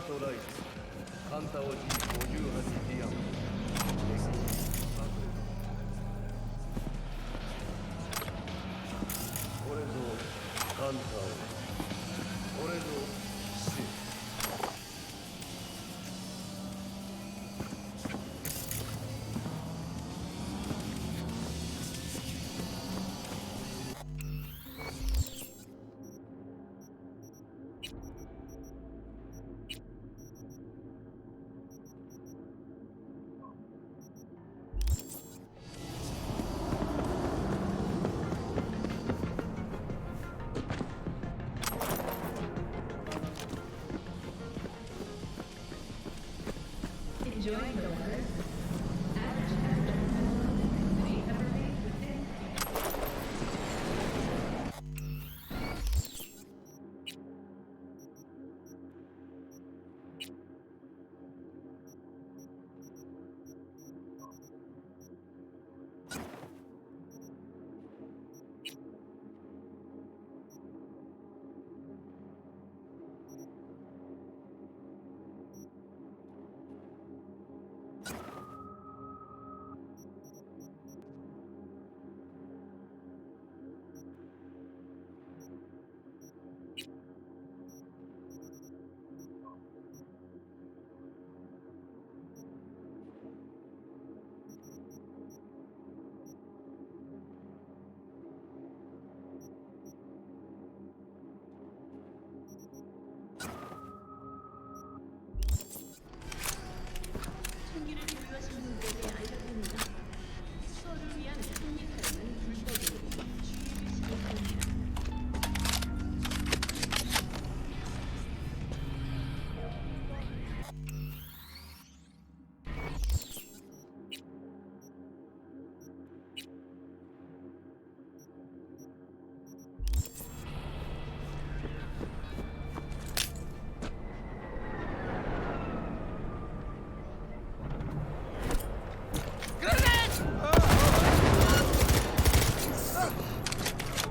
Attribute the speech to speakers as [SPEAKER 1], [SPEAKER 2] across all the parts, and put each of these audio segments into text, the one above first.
[SPEAKER 1] トライツカンタオ G58 ディアンこれぞカンタオこれぞ死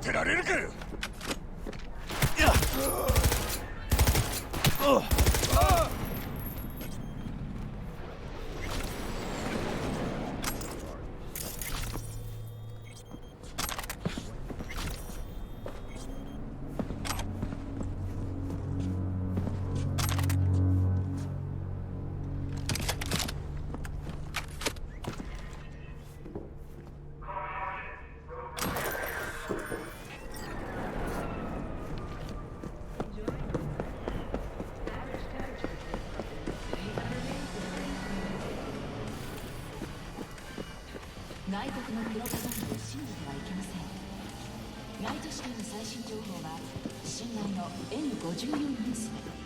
[SPEAKER 2] てられるかよ。
[SPEAKER 3] 外国のプロパガンダを信じてはいけません。ライト試験の最新情報は信頼の N54 ニュースで。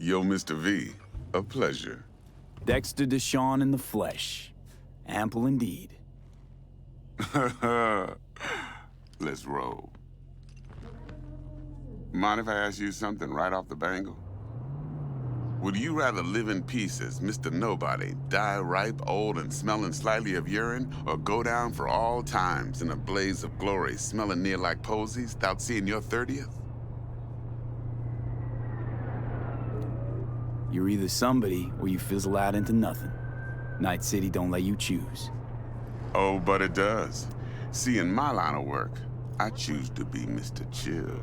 [SPEAKER 2] Yo, Mr. V. A pleasure.
[SPEAKER 4] Dexter Deshawn in the flesh. Ample indeed.
[SPEAKER 2] Let's roll. Mind if I ask you something right off the bangle? Would you rather live in peace as Mr. Nobody, die ripe, old, and smelling slightly of urine, or go down for all times in a blaze of glory, smelling near like posies, without seeing your 30th?
[SPEAKER 4] You're either somebody, or you fizzle out into nothing. Night City don't let you choose.
[SPEAKER 2] Oh, but it does. See, in my line of work, I choose to be Mr. Chill.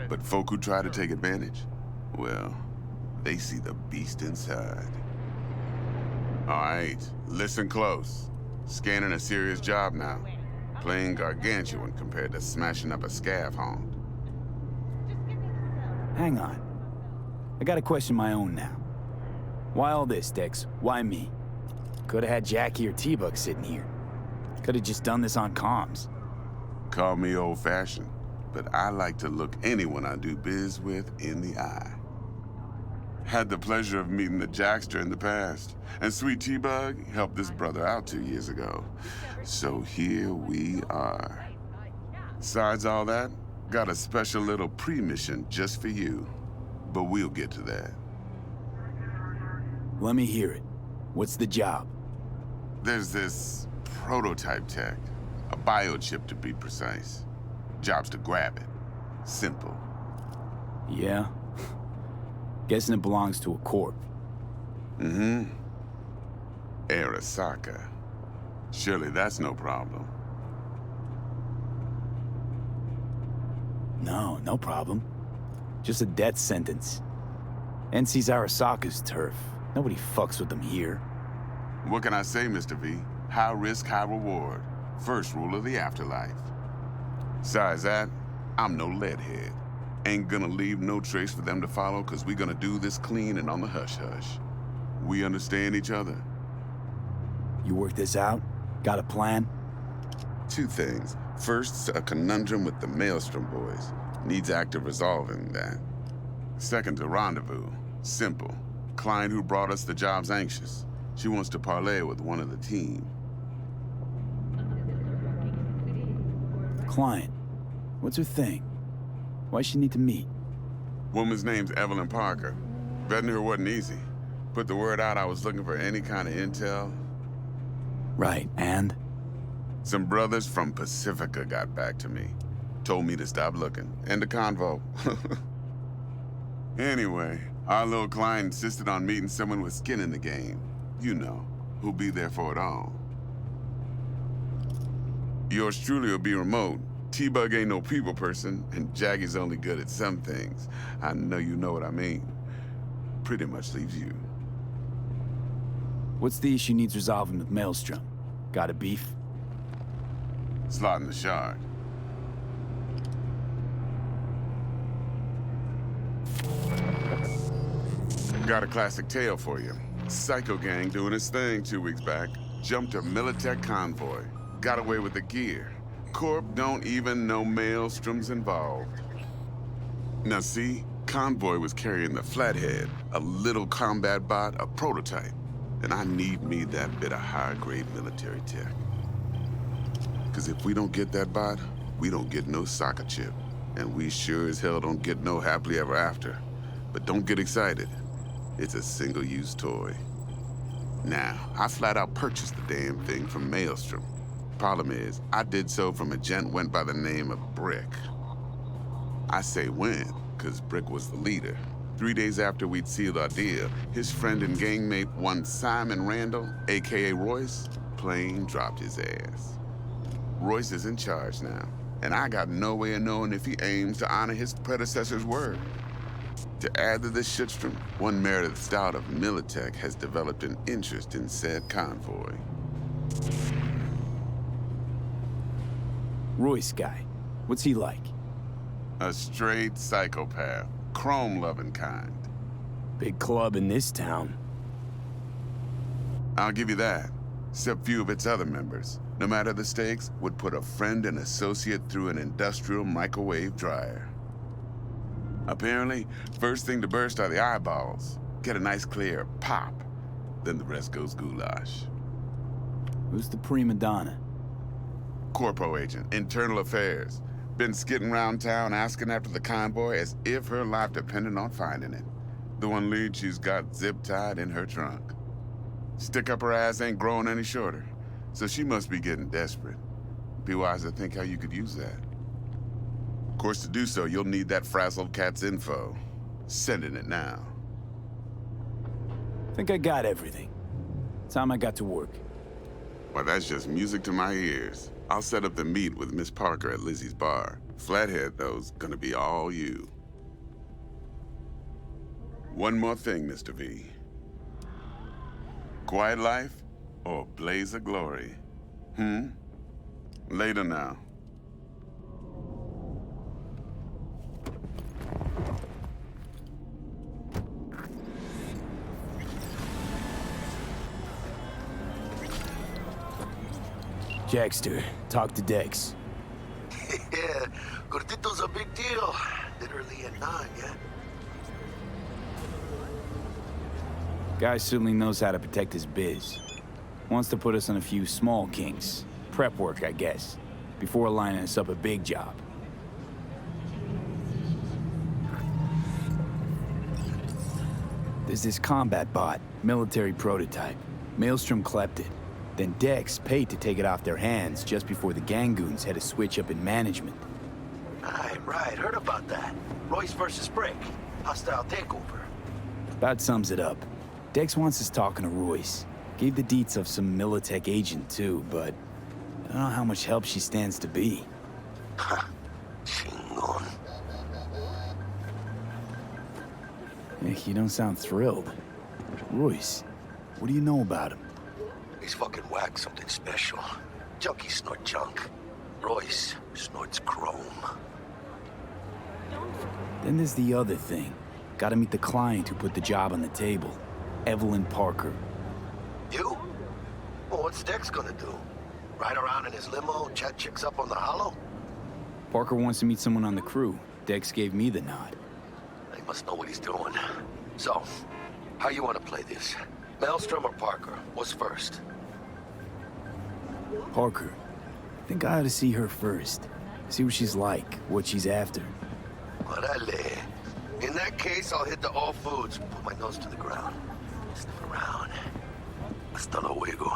[SPEAKER 2] But folk who try to take advantage, well, they see the beast inside. All right, listen close. Scanning a serious job now. Playing gargantuan compared to smashing up a scaffold.
[SPEAKER 4] Hang on. I got a question of my own now. Why all this, Dex? Why me? Could've had Jackie or T-Bug sitting here. Could've just done this on comms.
[SPEAKER 2] Call me old-fashioned, but I like to look anyone I do biz with in the eye. Had the pleasure of meeting the Jackster in the past, and Sweet T-Bug helped this brother out 2 years ago. So here we are. Besides all that, got a special little pre-mission just for you. But we'll get to that.
[SPEAKER 4] Let me hear it. What's the job?
[SPEAKER 2] There's this prototype tech, a biochip to be precise. Job's to grab it. Simple.
[SPEAKER 4] Yeah? Guessing it belongs to a corp.
[SPEAKER 2] Mm-hmm. Arasaka. Surely that's no problem.
[SPEAKER 4] No problem. Just a death sentence. NC's Arasaka's turf. Nobody fucks with them here.
[SPEAKER 2] What can I say, Mr. V? High risk, high reward. First rule of the afterlife. Besides that, I'm no leadhead. Ain't gonna leave no trace for them to follow, cause we gonna do this clean and on the hush-hush. We understand each other?
[SPEAKER 4] You work this out? Got a plan?
[SPEAKER 2] Two things. First, a conundrum with the Maelstrom boys. Needs active resolving that. Second, a rendezvous. Simple. Client who brought us the job's anxious. She wants to parlay with one of the team.
[SPEAKER 4] Client. What's her thing? Why she need to meet?
[SPEAKER 2] Woman's name's Evelyn Parker. Vetting her wasn't easy. Put the word out I was looking for any kind of intel.
[SPEAKER 4] Right, and?
[SPEAKER 2] Some brothers from Pacifica got back to me. Told me to stop looking. End of convo. Anyway, our little client insisted on meeting someone with skin in the game. You know, who'll be there for it all. Yours truly will be remote. T-Bug ain't no people person, and Jaggy's only good at some things. I know you know what I mean. Pretty much leaves you.
[SPEAKER 4] What's the issue needs resolving with Maelstrom? Got a beef?
[SPEAKER 2] Slotting the shard. Got a classic tale for you. Psycho gang doing his thing 2 weeks back. Jumped a Militech convoy. Got away with the gear. Corp don't even know Maelstrom's involved. Now see, convoy was carrying the Flathead, a little combat bot, a prototype. And I need me that bit of high-grade military tech. Cause if we don't get that bot, we don't get no soccer chip. And we sure as hell don't get no happily ever after. But don't get excited. It's a single-use toy. Now, I flat out purchased the damn thing from Maelstrom. Problem is, I did so from a gent went by the name of Brick. I say when, cause Brick was the leader. 3 days after we'd sealed our deal, his friend and gangmate, one Simon Randall, AKA Royce, plain dropped his ass. Royce is in charge now, and I got no way of knowing if he aims to honor his predecessor's word. To add to this shitstrom, one Meredith Stout of Militech has developed an interest in said convoy.
[SPEAKER 4] Royce guy. What's he like?
[SPEAKER 2] A straight psychopath, chrome-loving kind.
[SPEAKER 4] Big club in this town.
[SPEAKER 2] I'll give you that. Except few of its other members, no matter the stakes, would put a friend and associate through an industrial microwave dryer. Apparently, first thing to burst are the eyeballs. Get a nice clear pop. Then the rest goes goulash.
[SPEAKER 4] Who's the prima donna?
[SPEAKER 2] Corpo agent, internal affairs. Been skidding around town asking after the convoy as if her life depended on finding it. The one lead she's got zip-tied in her trunk. Stick up her ass ain't growing any shorter, so she must be getting desperate. Be wise to think how you could use that. Of course, to do so, you'll need that frazzled cat's info. Sending it now.
[SPEAKER 4] Think I got everything. Time I got to work.
[SPEAKER 2] Well, that's just music to my ears. I'll set up the meet with Miss Parker at Lizzie's bar. Flathead, though's gonna be all you. One more thing, Mr. V. Quiet life or blaze of glory? Later now.
[SPEAKER 4] Jackster, talk to Dex.
[SPEAKER 1] Yeah, Cortito's a big deal. Literally a 9, yeah?
[SPEAKER 4] Guy certainly knows how to protect his biz. Wants to put us on a few small kinks. Prep work, I guess. Before lining us up a big job. There's this combat bot, military prototype. Maelstrom clept it. Then Dex paid to take it off their hands just before the Gangoons had a switch up in management.
[SPEAKER 1] Right, heard about that. Royce versus Brick. Hostile takeover.
[SPEAKER 4] About sums it up. Dex wants us talking to Royce. Gave the deets of some Militech agent too, but I don't know how much help she stands to be.
[SPEAKER 1] Chingon.
[SPEAKER 4] You don't sound thrilled. Royce, what do you know about him?
[SPEAKER 1] He's fucking whack something special. Junkies snort junk. Royce snorts chrome.
[SPEAKER 4] Then there's the other thing. Gotta meet the client who put the job on the table. Evelyn Parker.
[SPEAKER 1] You? Well, what's Dex gonna do? Ride around in his limo, chat chicks up on the hollow?
[SPEAKER 4] Parker wants to meet someone on the crew. Dex gave me the nod.
[SPEAKER 1] He must know what he's doing. So, how you want to play this? Maelstrom or Parker? What's first?
[SPEAKER 4] Parker. Think I ought to see her first. See what she's like, what she's after.
[SPEAKER 1] Orale. In that case, I'll hit the all foods, put my nose to the ground. Sniff around. Hasta luego.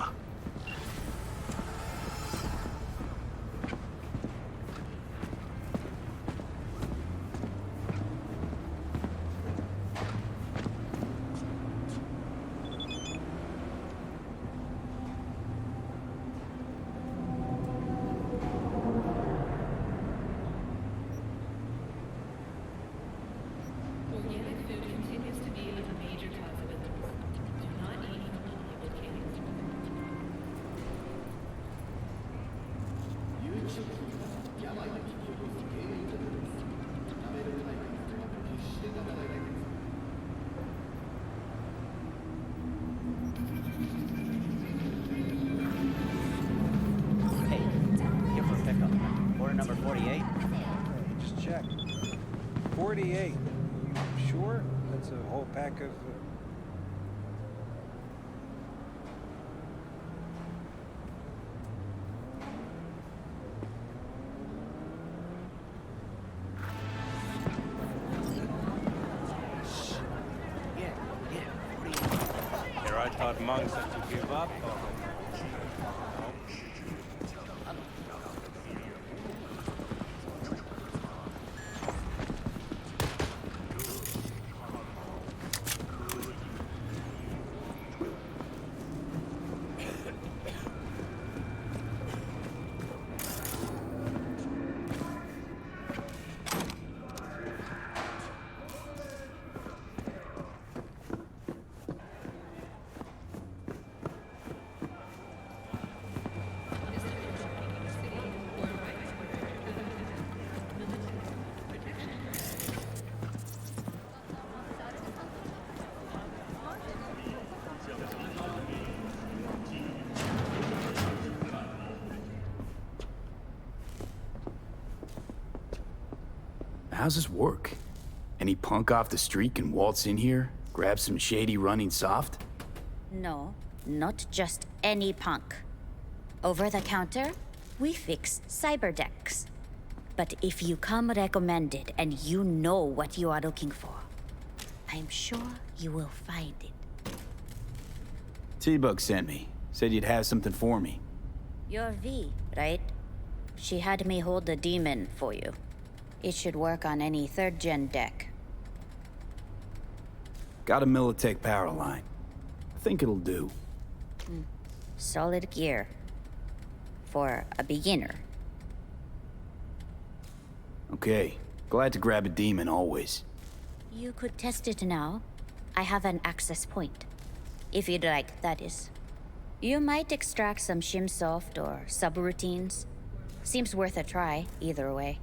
[SPEAKER 5] Organic food continues to be a major cause of illness. Do not eat unlabeled candies.
[SPEAKER 6] Hey, here for pickup. Order number 48.
[SPEAKER 7] Just check. 48. You sure? That's a whole pack of... Here I thought monks had to give up.
[SPEAKER 4] How's this work? Any punk off the street can waltz in here, grab some shady running soft?
[SPEAKER 8] No, not just any punk. Over the counter, we fix cyber decks. But if you come recommended and you know what you are looking for, I'm sure you will find it.
[SPEAKER 4] T-Bug sent me. Said you'd have something for me.
[SPEAKER 8] You're V, right? She had me hold the demon for you. It should work on any 3rd-gen deck.
[SPEAKER 4] Got a Militech power line. I think it'll do.
[SPEAKER 8] Solid gear. For a beginner.
[SPEAKER 4] Okay. Glad to grab a demon always.
[SPEAKER 8] You could test it now. I have an access point. If you'd like, that is. You might extract some shimsoft or subroutines. Seems worth a try, either way.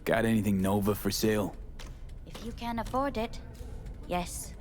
[SPEAKER 4] Got anything Nova for sale?
[SPEAKER 8] If you can afford it, yes.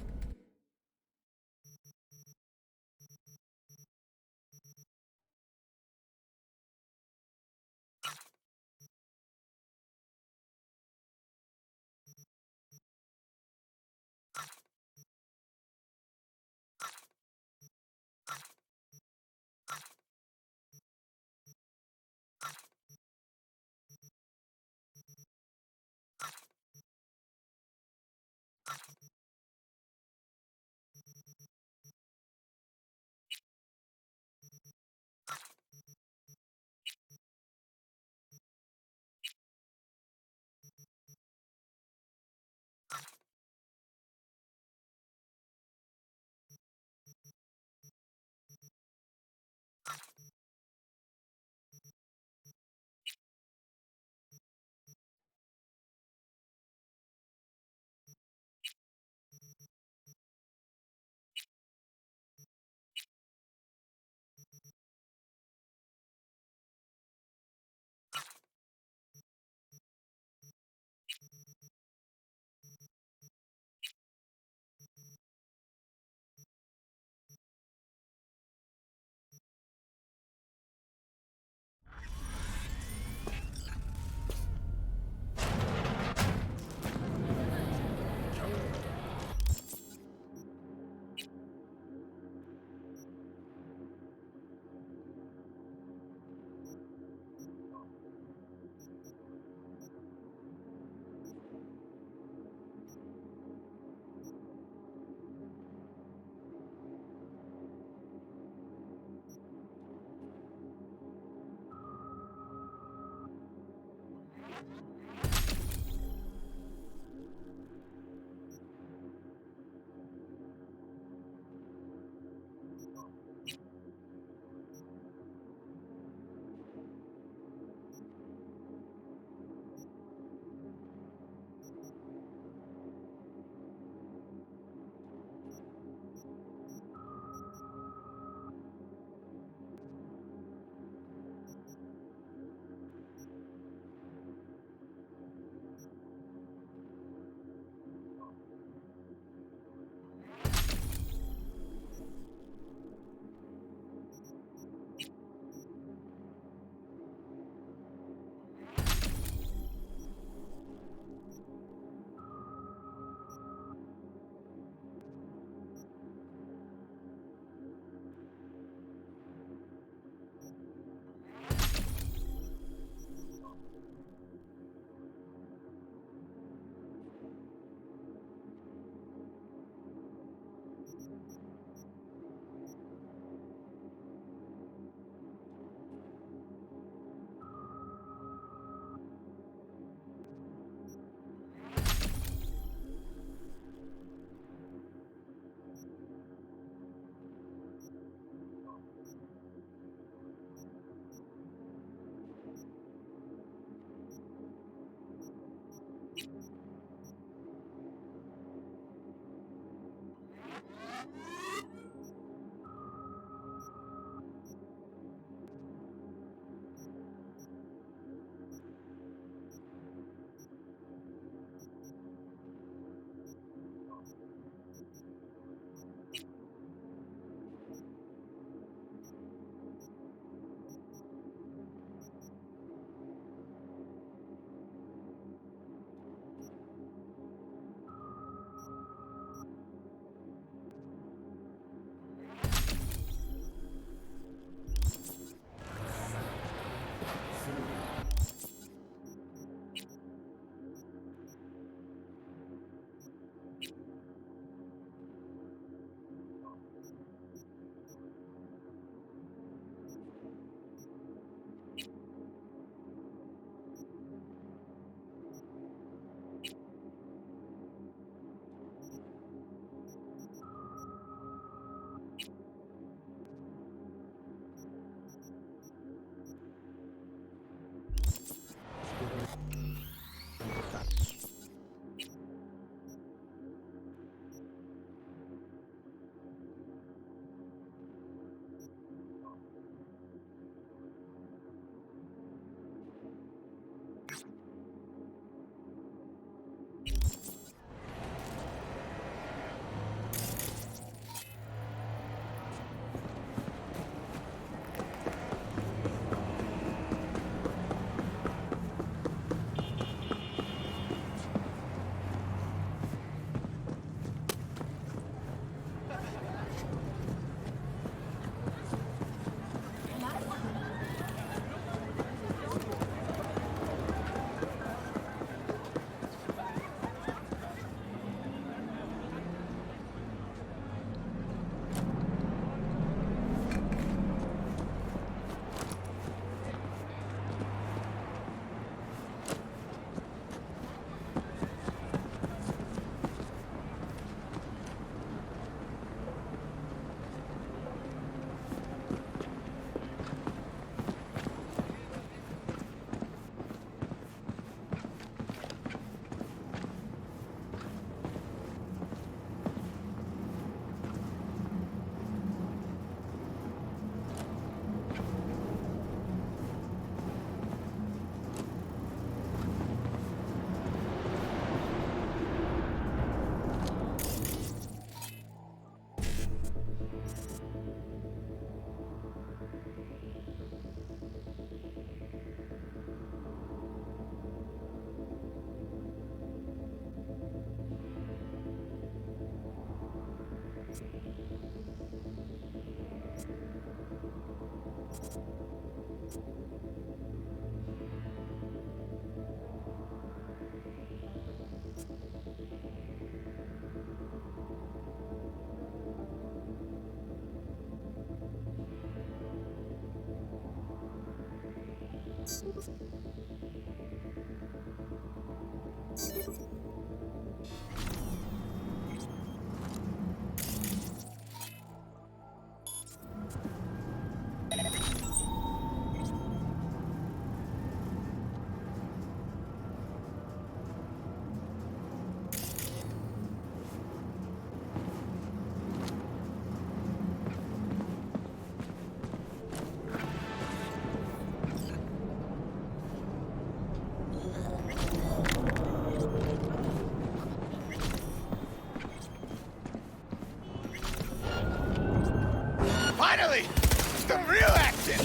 [SPEAKER 2] some real action!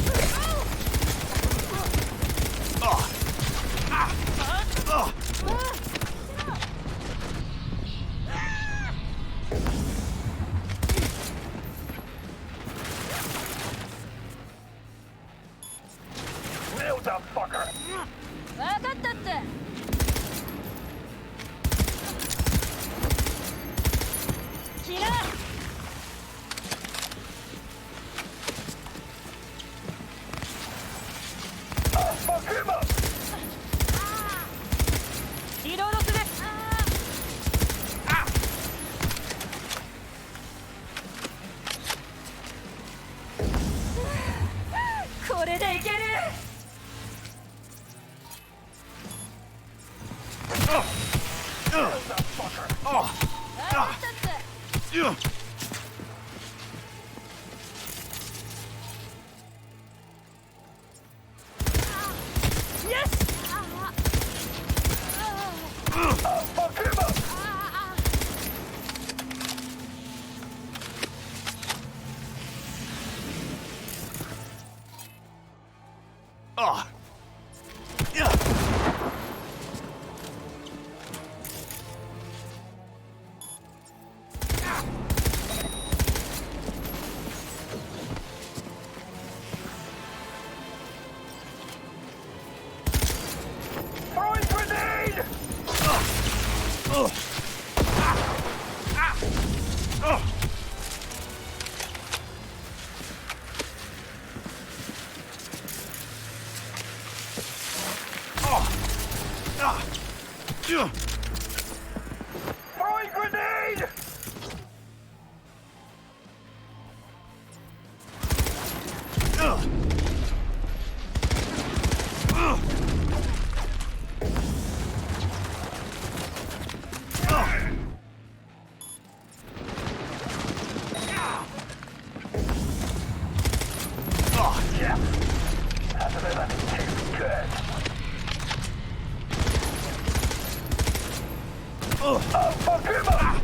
[SPEAKER 1] Nailed that fucker!
[SPEAKER 8] 分かったって。キラー。
[SPEAKER 1] Fuck him up!
[SPEAKER 8] リロードする。これでいける。
[SPEAKER 1] Throwing grenade! Throwing grenade! Yeah, that's a bit of tastes good. Fuck him up!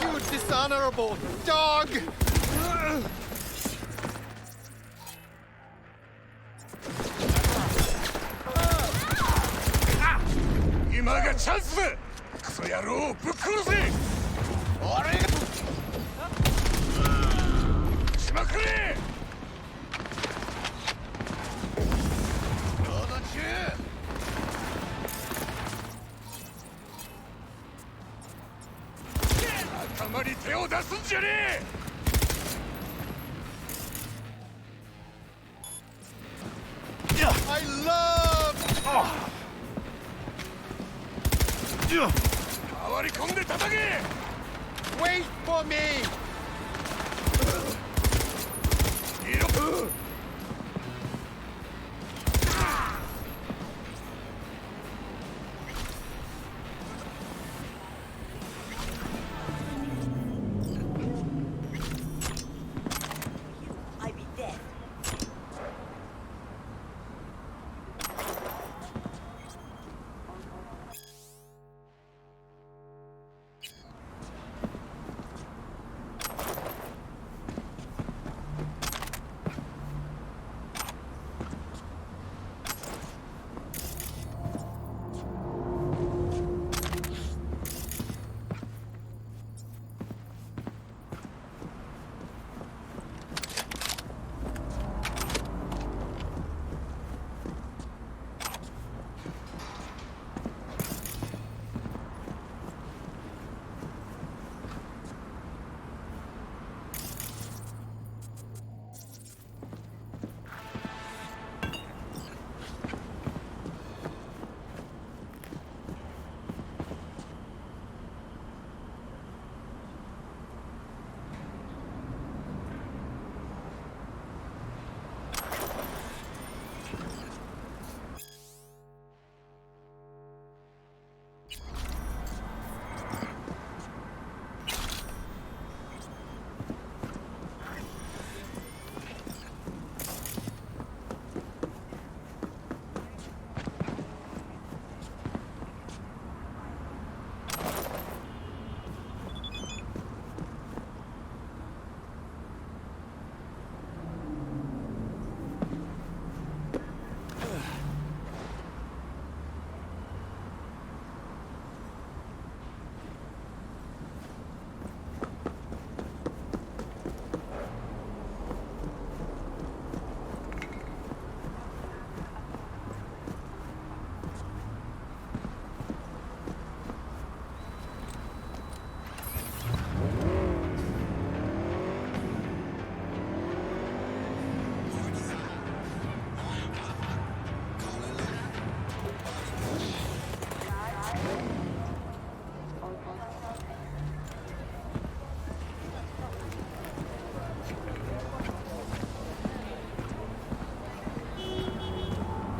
[SPEAKER 9] You dishonorable dog! I love... Wait for me!
[SPEAKER 10] I be dead.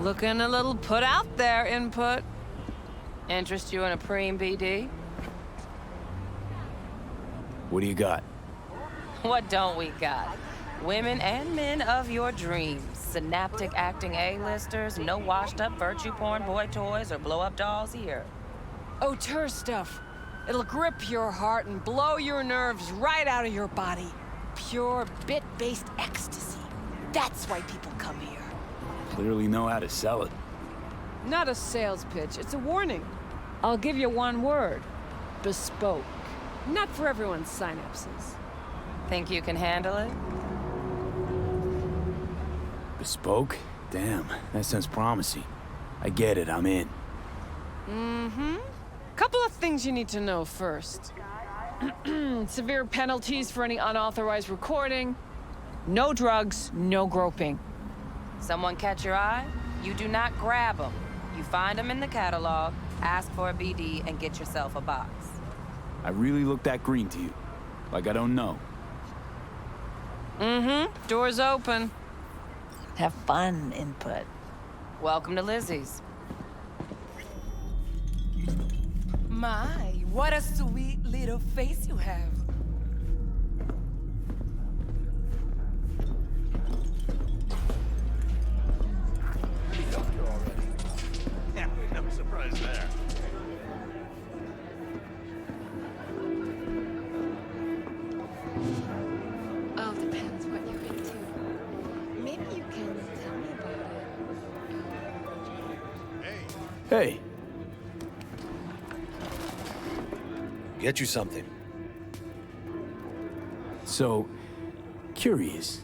[SPEAKER 10] Looking a little put out there, Input. Interest you in a preem BD?
[SPEAKER 4] What do you got?
[SPEAKER 10] What don't we got? Women and men of your dreams. Synaptic acting A-listers, no washed-up virtue porn boy toys or blow-up dolls here. Auteur stuff. It'll grip your heart and blow your nerves right out of your body. Pure bit-based ecstasy. That's why people come here.
[SPEAKER 4] Clearly know how to sell it.
[SPEAKER 10] Not a sales pitch, it's a warning. I'll give you one word. Bespoke. Not for everyone's synapses. Think you can handle it?
[SPEAKER 4] Bespoke? Damn, that sounds promising. I get it, I'm in.
[SPEAKER 10] Mm-hmm. Couple of things you need to know first. Severe penalties for any unauthorized recording. No drugs, no groping. Someone catch your eye? You do not grab them. You find them in the catalog, ask for a BD, and get yourself a box.
[SPEAKER 4] I really look that green to you. Like I don't know.
[SPEAKER 10] Mm-hmm. Door's open. Have fun, Input. Welcome to Lizzie's.
[SPEAKER 11] My, what a sweet little face you have.
[SPEAKER 12] Yeah, no surprise there.
[SPEAKER 5] Oh, depends what you're into. Maybe you can tell me about it.
[SPEAKER 4] Hey,
[SPEAKER 7] Get you something.
[SPEAKER 4] so, curious.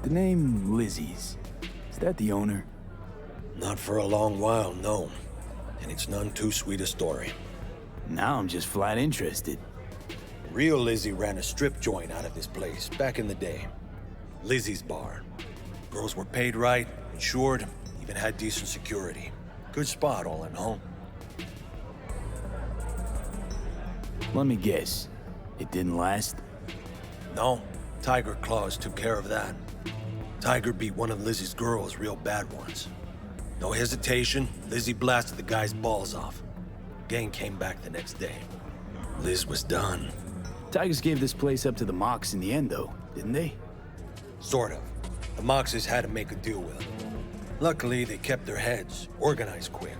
[SPEAKER 4] The name Lizzie's, is that the owner?
[SPEAKER 13] Not for a long while, no. And it's none too sweet a story.
[SPEAKER 4] Now I'm just flat interested.
[SPEAKER 13] Real Lizzie ran a strip joint out of this place back in the day. Lizzie's Bar. Girls were paid right, insured, even had decent security. Good spot, all in all.
[SPEAKER 4] Let me guess. It didn't last?
[SPEAKER 13] No, Tiger Claws took care of that. Tiger beat one of Lizzie's girls real bad once. No hesitation, Lizzie blasted the guy's balls off. Gang came back the next day. Liz was done.
[SPEAKER 4] Tigers gave this place up to the Mox in the end, though, didn't they?
[SPEAKER 13] Sort of. The Moxes had to make a deal with them. Luckily, they kept their heads, organized quick.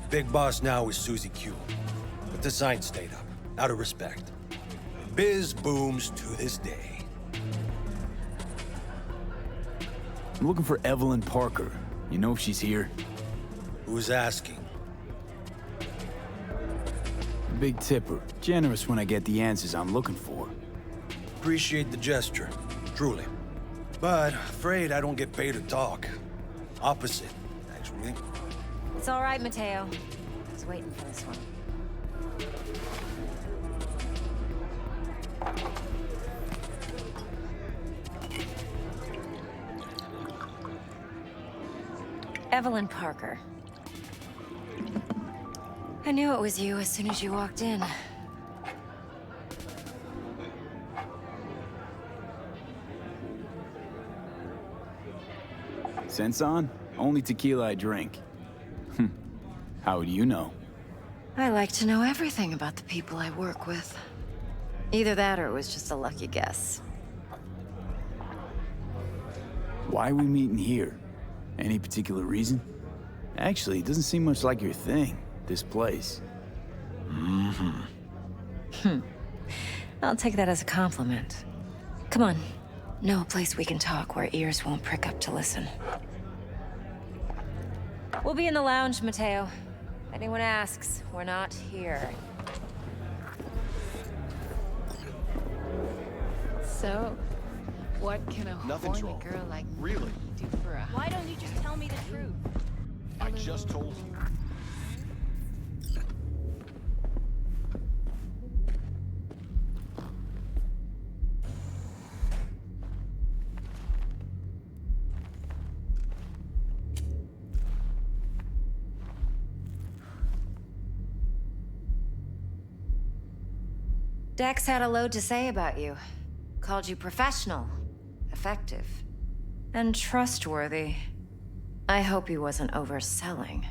[SPEAKER 13] Big boss now is Susie Q. But the sign stayed up, out of respect. Biz booms to this day.
[SPEAKER 4] I'm looking for Evelyn Parker. You know if she's here?
[SPEAKER 13] Who's asking?
[SPEAKER 4] Big tipper. Generous when I get the answers I'm looking for.
[SPEAKER 13] Appreciate the gesture, truly. But afraid I don't get paid to talk. Opposite, actually.
[SPEAKER 8] It's all right, Mateo. I was waiting for this one. Evelyn Parker. I knew it was you as soon as you walked in.
[SPEAKER 4] Sense on? Only tequila I drink. How do you know?
[SPEAKER 8] I like to know everything about the people I work with. Either that or it was just a lucky guess.
[SPEAKER 4] Why are we meeting here? Any particular reason? Actually, it doesn't seem much like your thing, this place.
[SPEAKER 8] I'll take that as a compliment. Come on. Know a place we can talk where ears won't prick up to listen. We'll be in the lounge, Mateo. If anyone asks, we're not here.
[SPEAKER 5] So, what can a
[SPEAKER 12] Nothing's
[SPEAKER 5] horny
[SPEAKER 12] wrong.
[SPEAKER 5] girl like me
[SPEAKER 12] Really?
[SPEAKER 5] do for a...
[SPEAKER 11] Why don't you just tell me the truth?
[SPEAKER 12] I just told you.
[SPEAKER 8] Dex had a load to say about you. Called you professional, effective, and trustworthy.
[SPEAKER 14] I hope he wasn't overselling.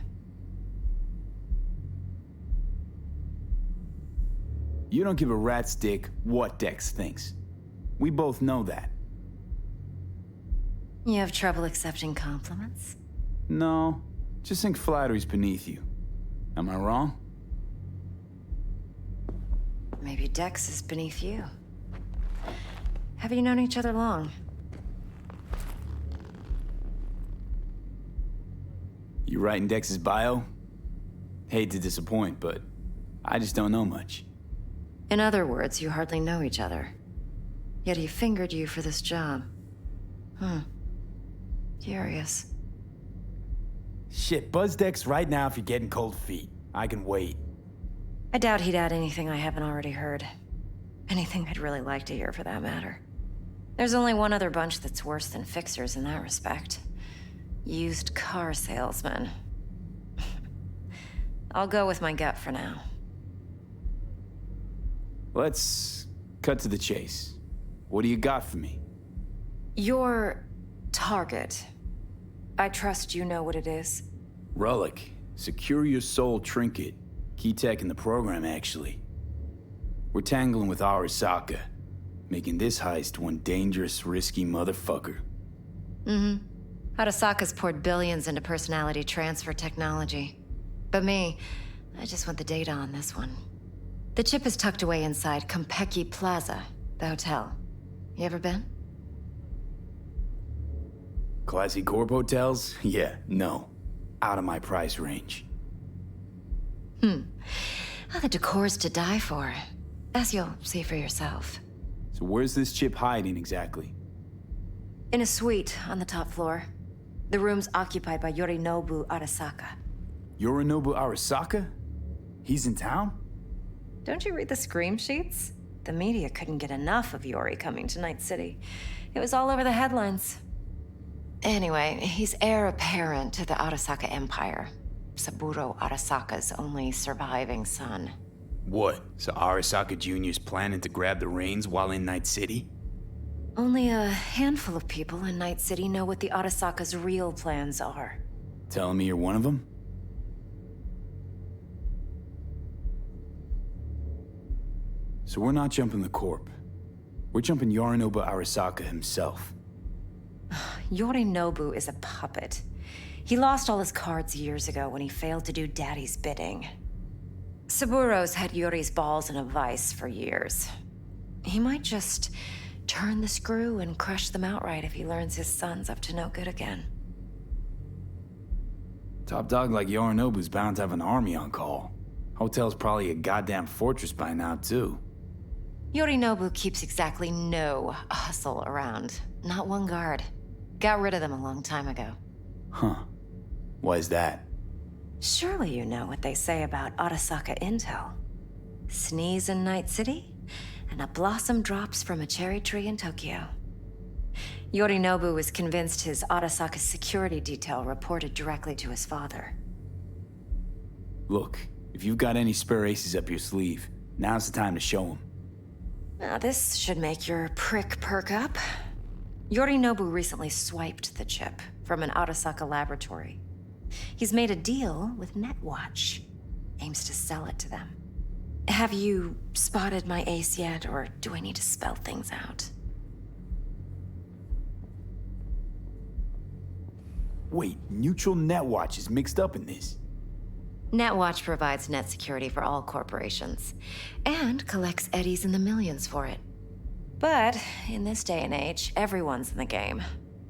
[SPEAKER 4] You don't give a rat's dick what Dex thinks. We both know that.
[SPEAKER 14] You have trouble accepting compliments?
[SPEAKER 4] No, just think flattery's beneath you. Am I wrong?
[SPEAKER 14] Maybe Dex is beneath you. Have you known each other long?
[SPEAKER 4] You writing Dex's bio? Hate to disappoint, but I just don't know much.
[SPEAKER 14] In other words, you hardly know each other. Yet he fingered you for this job. Curious.
[SPEAKER 4] Shit, buzz Dex right now if you're getting cold feet. I can wait.
[SPEAKER 14] I doubt he'd add anything I haven't already heard. Anything I'd really like to hear, for that matter. There's only one other bunch that's worse than fixers in that respect. Used car salesmen. I'll go with my gut for now.
[SPEAKER 4] Let's cut to the chase. What do you got for me?
[SPEAKER 14] Your target. I trust you know what it is.
[SPEAKER 4] Relic. Secure your soul trinket. Key tech in the program, actually. We're tangling with Arasaka, making this heist one dangerous, risky motherfucker.
[SPEAKER 14] Arasaka's poured billions into personality transfer technology. But me, I just want the data on this one. The chip is tucked away inside Konpeki Plaza, the hotel. You ever been?
[SPEAKER 4] Classy corp hotels? Yeah, no. Out of my price range.
[SPEAKER 14] Oh, the decor's to die for. As you'll see for yourself.
[SPEAKER 4] So where's this chip hiding exactly?
[SPEAKER 14] In a suite on the top floor. The room's occupied by Yorinobu Arasaka.
[SPEAKER 4] Yorinobu Arasaka? He's in town?
[SPEAKER 14] Don't you read the scream sheets? The media couldn't get enough of Yori coming to Night City. It was all over the headlines. Anyway, he's heir apparent to the Arasaka Empire. Saburo Arasaka's only surviving son.
[SPEAKER 4] What? So Arasaka Jr.'s planning to grab the reins while in Night City?
[SPEAKER 14] Only a handful of people in Night City know what the Arasaka's real plans are.
[SPEAKER 4] Telling me you're one of them? So we're not jumping the corp. We're jumping Yorinobu Arasaka himself.
[SPEAKER 14] Yorinobu is a puppet. He lost all his cards years ago when he failed to do Daddy's bidding. Saburo's had Yori's balls in a vice for years. He might just turn the screw and crush them outright if he learns his son's up to no good again.
[SPEAKER 4] Top dog like Yorinobu's bound to have an army on call. Hotel's probably a goddamn fortress by now, too.
[SPEAKER 14] Yorinobu keeps exactly no hustle around. Not one guard. Got rid of them a long time ago.
[SPEAKER 4] Huh. Why is that?
[SPEAKER 14] Surely you know what they say about Arasaka intel. Sneeze in Night City, and a blossom drops from a cherry tree in Tokyo. Yorinobu was convinced his Arasaka security detail reported directly to his father.
[SPEAKER 4] Look, if you've got any spare aces up your sleeve, now's the time to show them.
[SPEAKER 14] Now this should make your prick perk up. Yorinobu recently swiped the chip from an Arasaka laboratory. He's made a deal with Netwatch. Aims to sell it to them. Have you spotted my ace yet, or do I need to spell things out?
[SPEAKER 4] Wait, Neutral Netwatch is mixed up in this.
[SPEAKER 14] Netwatch provides net security for all corporations, and collects eddies in the millions for it. But in this day and age, everyone's in the game,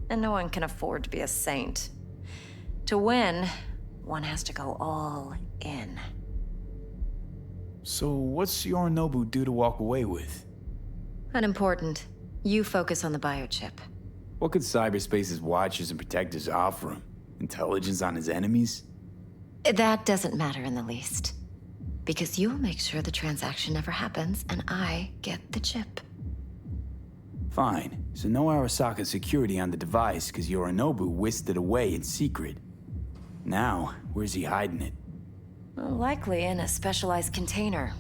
[SPEAKER 14] and no one can afford to be a saint. To win, one has to go all in.
[SPEAKER 4] So what's Yorinobu due to walk away with?
[SPEAKER 14] Unimportant. You focus on the biochip.
[SPEAKER 4] What could cyberspace's watchers and protectors offer him? Intelligence on his enemies?
[SPEAKER 14] That doesn't matter in the least. Because you'll make sure the transaction never happens, and I get the chip.
[SPEAKER 4] Fine. So no Arasaka security on the device because Yorinobu whisked it away in secret. Now, where's he hiding it?
[SPEAKER 14] Well, likely in a specialized container.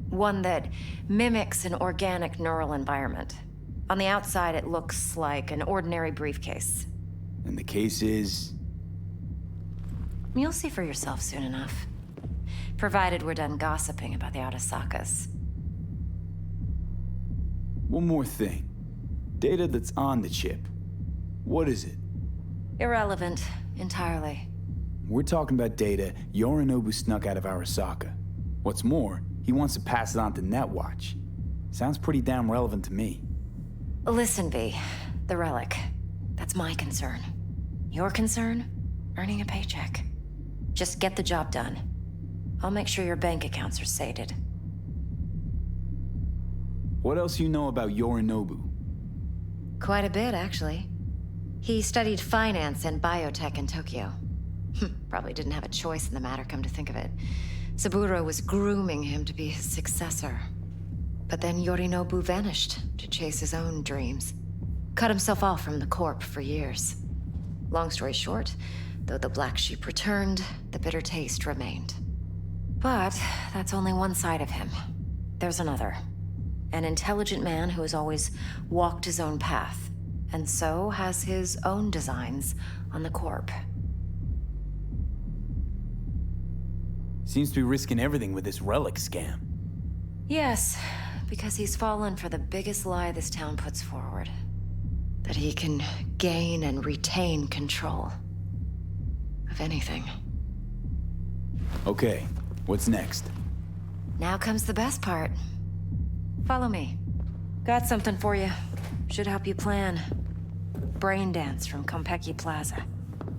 [SPEAKER 14] One that mimics an organic neural environment. On the outside, it looks like an ordinary briefcase.
[SPEAKER 4] And the case is?
[SPEAKER 14] You'll see for yourself soon enough. Provided we're done gossiping about the Arasakas.
[SPEAKER 4] One more thing. Data that's on the chip. What is it?
[SPEAKER 14] Irrelevant, entirely.
[SPEAKER 4] We're talking about data Yorinobu snuck out of Arasaka. What's more, he wants to pass it on to Netwatch. Sounds pretty damn relevant to me.
[SPEAKER 14] Listen, V. The relic. That's my concern. Your concern? Earning a paycheck. Just get the job done. I'll make sure your bank accounts are sated.
[SPEAKER 4] What else you know about Yorinobu?
[SPEAKER 14] Quite a bit, actually. He studied finance and biotech in Tokyo. Probably didn't have a choice in the matter, come to think of it. Saburo was grooming him to be his successor. But then Yorinobu vanished to chase his own dreams. Cut himself off from the Corp for years. Long story short, though the black sheep returned, the bitter taste remained. But that's only one side of him. There's another. An intelligent man who has always walked his own path, and so has his own designs on the Corp.
[SPEAKER 4] Seems to be risking everything with this relic scam.
[SPEAKER 14] Yes, because he's fallen for the biggest lie this town puts forward. That he can gain and retain control of anything.
[SPEAKER 4] Okay, what's next?
[SPEAKER 14] Now comes the best part. Follow me. Got something for you. Should help you plan. Brain dance from Konpeki Plaza.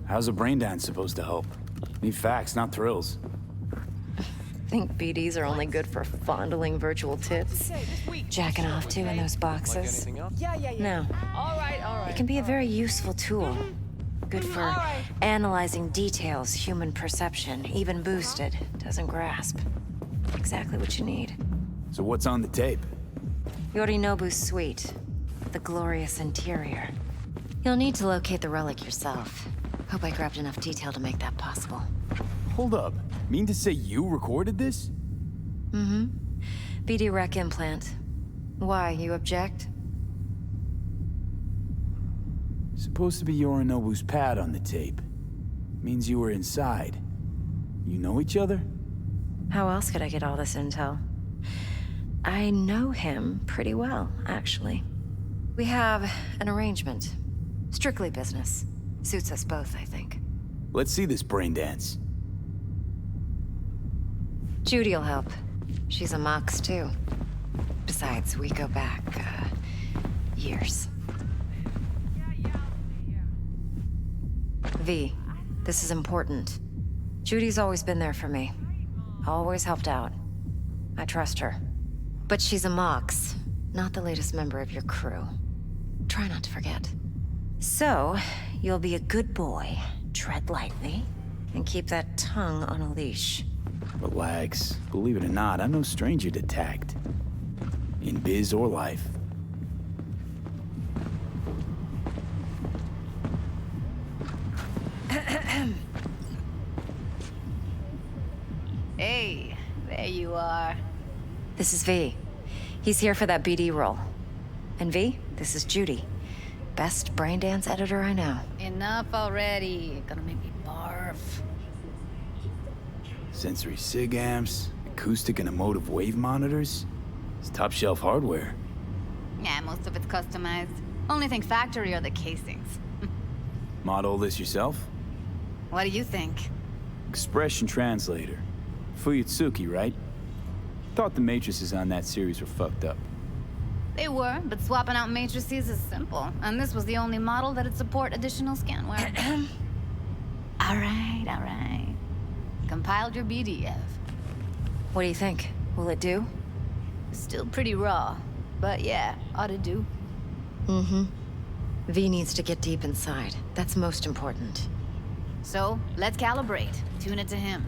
[SPEAKER 4] How's a brain dance supposed to help? Need facts, not thrills.
[SPEAKER 14] Think BDs are only good for fondling virtual tits? Jacking off too in those boxes? No.
[SPEAKER 11] All right.
[SPEAKER 14] It can be a very useful tool. Good for analyzing details human perception, even boosted, doesn't grasp. Exactly what you need.
[SPEAKER 4] So what's on the tape?
[SPEAKER 14] Yorinobu's suite. The glorious interior. You'll need to locate the relic yourself. Hope I grabbed enough detail to make that possible.
[SPEAKER 4] Hold up. Mean to say you recorded this?
[SPEAKER 14] Mm-hmm. BD rec implant. Why, you object?
[SPEAKER 4] Supposed to be Yorinobu's pad on the tape. Means you were inside. You know each other?
[SPEAKER 14] How else could I get all this intel? I know him pretty well, actually. We have an arrangement. Strictly business. Suits us both, I think.
[SPEAKER 4] Let's see this brain dance.
[SPEAKER 14] Judy'll help. She's a Mox, too. Besides, we go back, years. V, this is important. Judy's always been there for me. Always helped out. I trust her. But she's a Mox, not the latest member of your crew. Try not to forget. So, you'll be a good boy, tread lightly, and keep that tongue on a leash.
[SPEAKER 4] Relax. Believe it or not, I'm no stranger to tact. In biz or life.
[SPEAKER 3] Hey, there you are.
[SPEAKER 14] This is V. He's here for that BD role. And V, this is Judy. Best brain dance editor I know.
[SPEAKER 3] Enough already. Gonna make me barf.
[SPEAKER 4] Sensory sig amps, acoustic and emotive wave monitors. It's top shelf hardware.
[SPEAKER 3] Yeah, most of it's customized. Only thing factory are the casings.
[SPEAKER 4] Model this yourself?
[SPEAKER 3] What do you think?
[SPEAKER 4] Expression translator. Fuyutsuki, right? Thought the matrices on that series were fucked up.
[SPEAKER 3] They were, but swapping out matrices is simple. And this was the only model that'd support additional scanware. All right. Compiled your BDF.
[SPEAKER 14] What do you think? Will it do?
[SPEAKER 3] Still pretty raw, but yeah, ought to do.
[SPEAKER 14] Mm-hmm. V needs to get deep inside. That's most important.
[SPEAKER 3] So, let's calibrate. Tune it to him.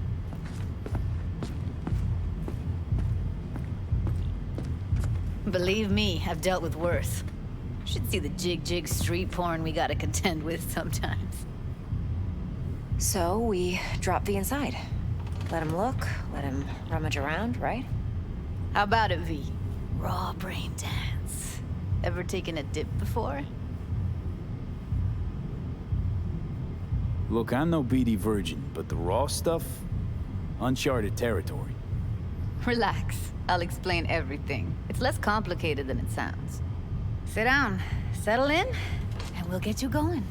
[SPEAKER 3] Believe me, I've dealt with worse. Should see the jig street porn we gotta contend with sometimes.
[SPEAKER 14] So, we drop V inside. Let him look, let him rummage around, right?
[SPEAKER 3] How about it, V? Raw brain dance. Ever taken a dip before?
[SPEAKER 4] Look, I'm no BD virgin, but the raw stuff, uncharted territory.
[SPEAKER 3] Relax. I'll explain everything. It's less complicated than it sounds. Sit down, settle in, and we'll get you going.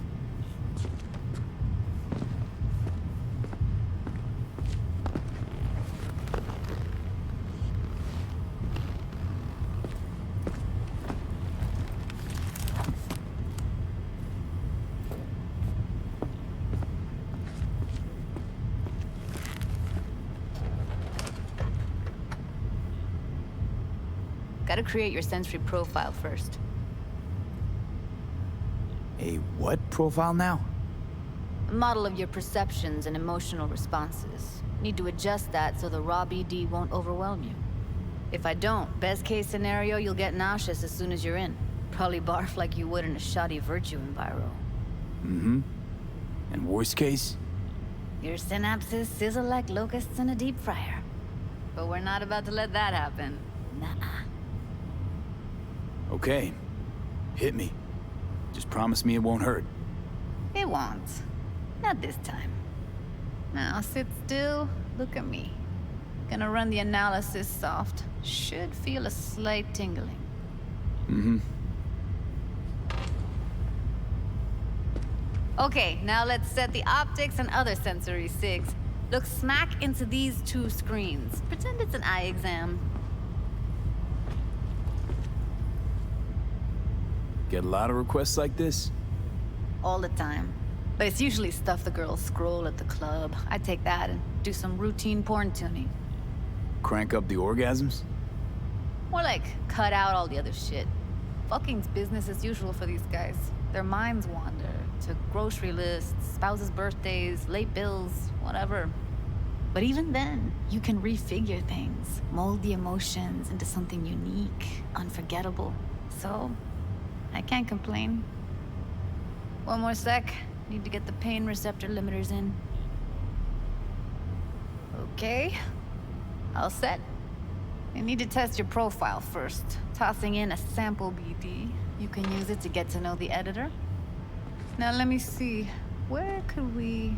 [SPEAKER 3] Gotta create your sensory profile first.
[SPEAKER 4] A what profile now?
[SPEAKER 3] A model of your perceptions and emotional responses. Need to adjust that so the raw BD won't overwhelm you. If I don't, best case scenario, you'll get nauseous as soon as you're in. Probably barf like you would in a shoddy virtue enviro.
[SPEAKER 4] Mm-hmm. And worst case?
[SPEAKER 3] Your synapses sizzle like locusts in a deep fryer. But we're not about to let that happen. Nuh-uh.
[SPEAKER 4] Okay. Hit me. Just promise me it won't hurt.
[SPEAKER 3] It won't. Not this time. Now sit still, look at me. Gonna run the analysis soft. Should feel a slight tingling.
[SPEAKER 4] Mm-hmm.
[SPEAKER 3] Okay, now let's set the optics and other sensory sigs. Look smack into these two screens. Pretend it's an eye exam.
[SPEAKER 4] Get a lot of requests like this?
[SPEAKER 3] All the time. But it's usually stuff the girls scroll at the club. I take that and do some routine porn tuning.
[SPEAKER 4] Crank up the orgasms?
[SPEAKER 3] More like, cut out all the other shit. Fucking's business as usual for these guys. Their minds wander to grocery lists, spouses' birthdays, late bills, whatever. But even then, you can refigure things, mold the emotions into something unique, unforgettable. So, I can't complain. One more sec. Need to get the pain receptor limiters in. Okay. All set. You need to test your profile first. Tossing in a sample BD. You can use it to get to know the editor. Now let me see. Where could we...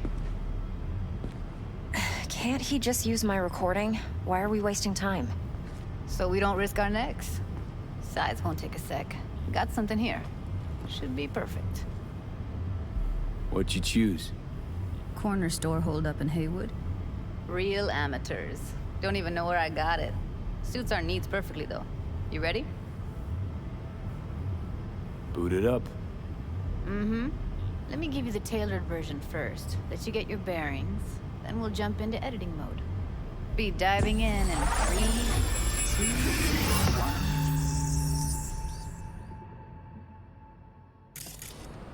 [SPEAKER 14] Can't he just use my recording? Why are we wasting time?
[SPEAKER 3] So we don't risk our necks. Besides, won't take a sec. Got something here. Should be perfect.
[SPEAKER 4] What'd you choose?
[SPEAKER 3] Corner store holdup in Haywood. Real amateurs. Don't even know where I got it. Suits our needs perfectly, though. You ready?
[SPEAKER 4] Boot it up.
[SPEAKER 3] Mm-hmm. Let me give you the tailored version first. Let you get your bearings. Then we'll jump into editing mode. Be diving in 3, 2, 1.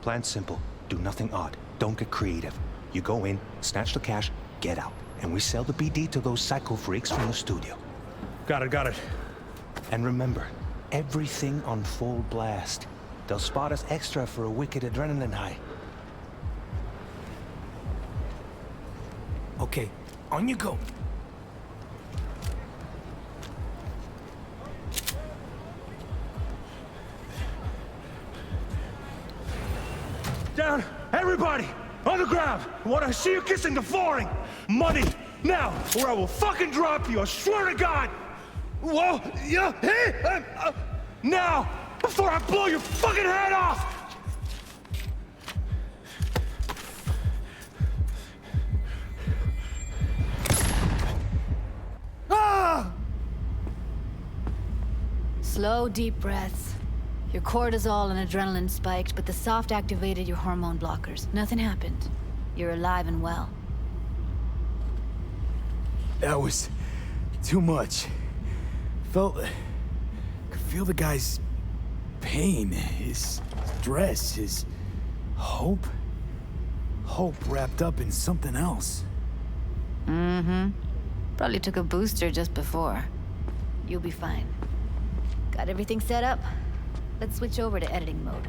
[SPEAKER 15] Plan simple. Do nothing odd. Don't get creative. You go in, snatch the cash, get out. And we sell the BD to those psycho freaks from the studio.
[SPEAKER 13] Got it.
[SPEAKER 15] And remember, everything on full blast. They'll spot us extra for a wicked adrenaline high.
[SPEAKER 13] Okay, on you go. Down, everybody! On the ground! I want to see you kissing the flooring! Money! Now, or I will fucking drop you, I swear to God! Whoa! Yeah! Hey! Now! Before I blow your fucking head off! Ah!
[SPEAKER 3] Slow, deep breaths. Your cortisol and adrenaline spiked, but the soft activated your hormone blockers. Nothing happened. You're alive and well.
[SPEAKER 4] That was too much. Could feel the guy's pain, his stress, his hope. Hope wrapped up in something else.
[SPEAKER 3] Mm-hmm. Probably took a booster just before. You'll be fine. Got everything set up? Let's switch over to editing mode.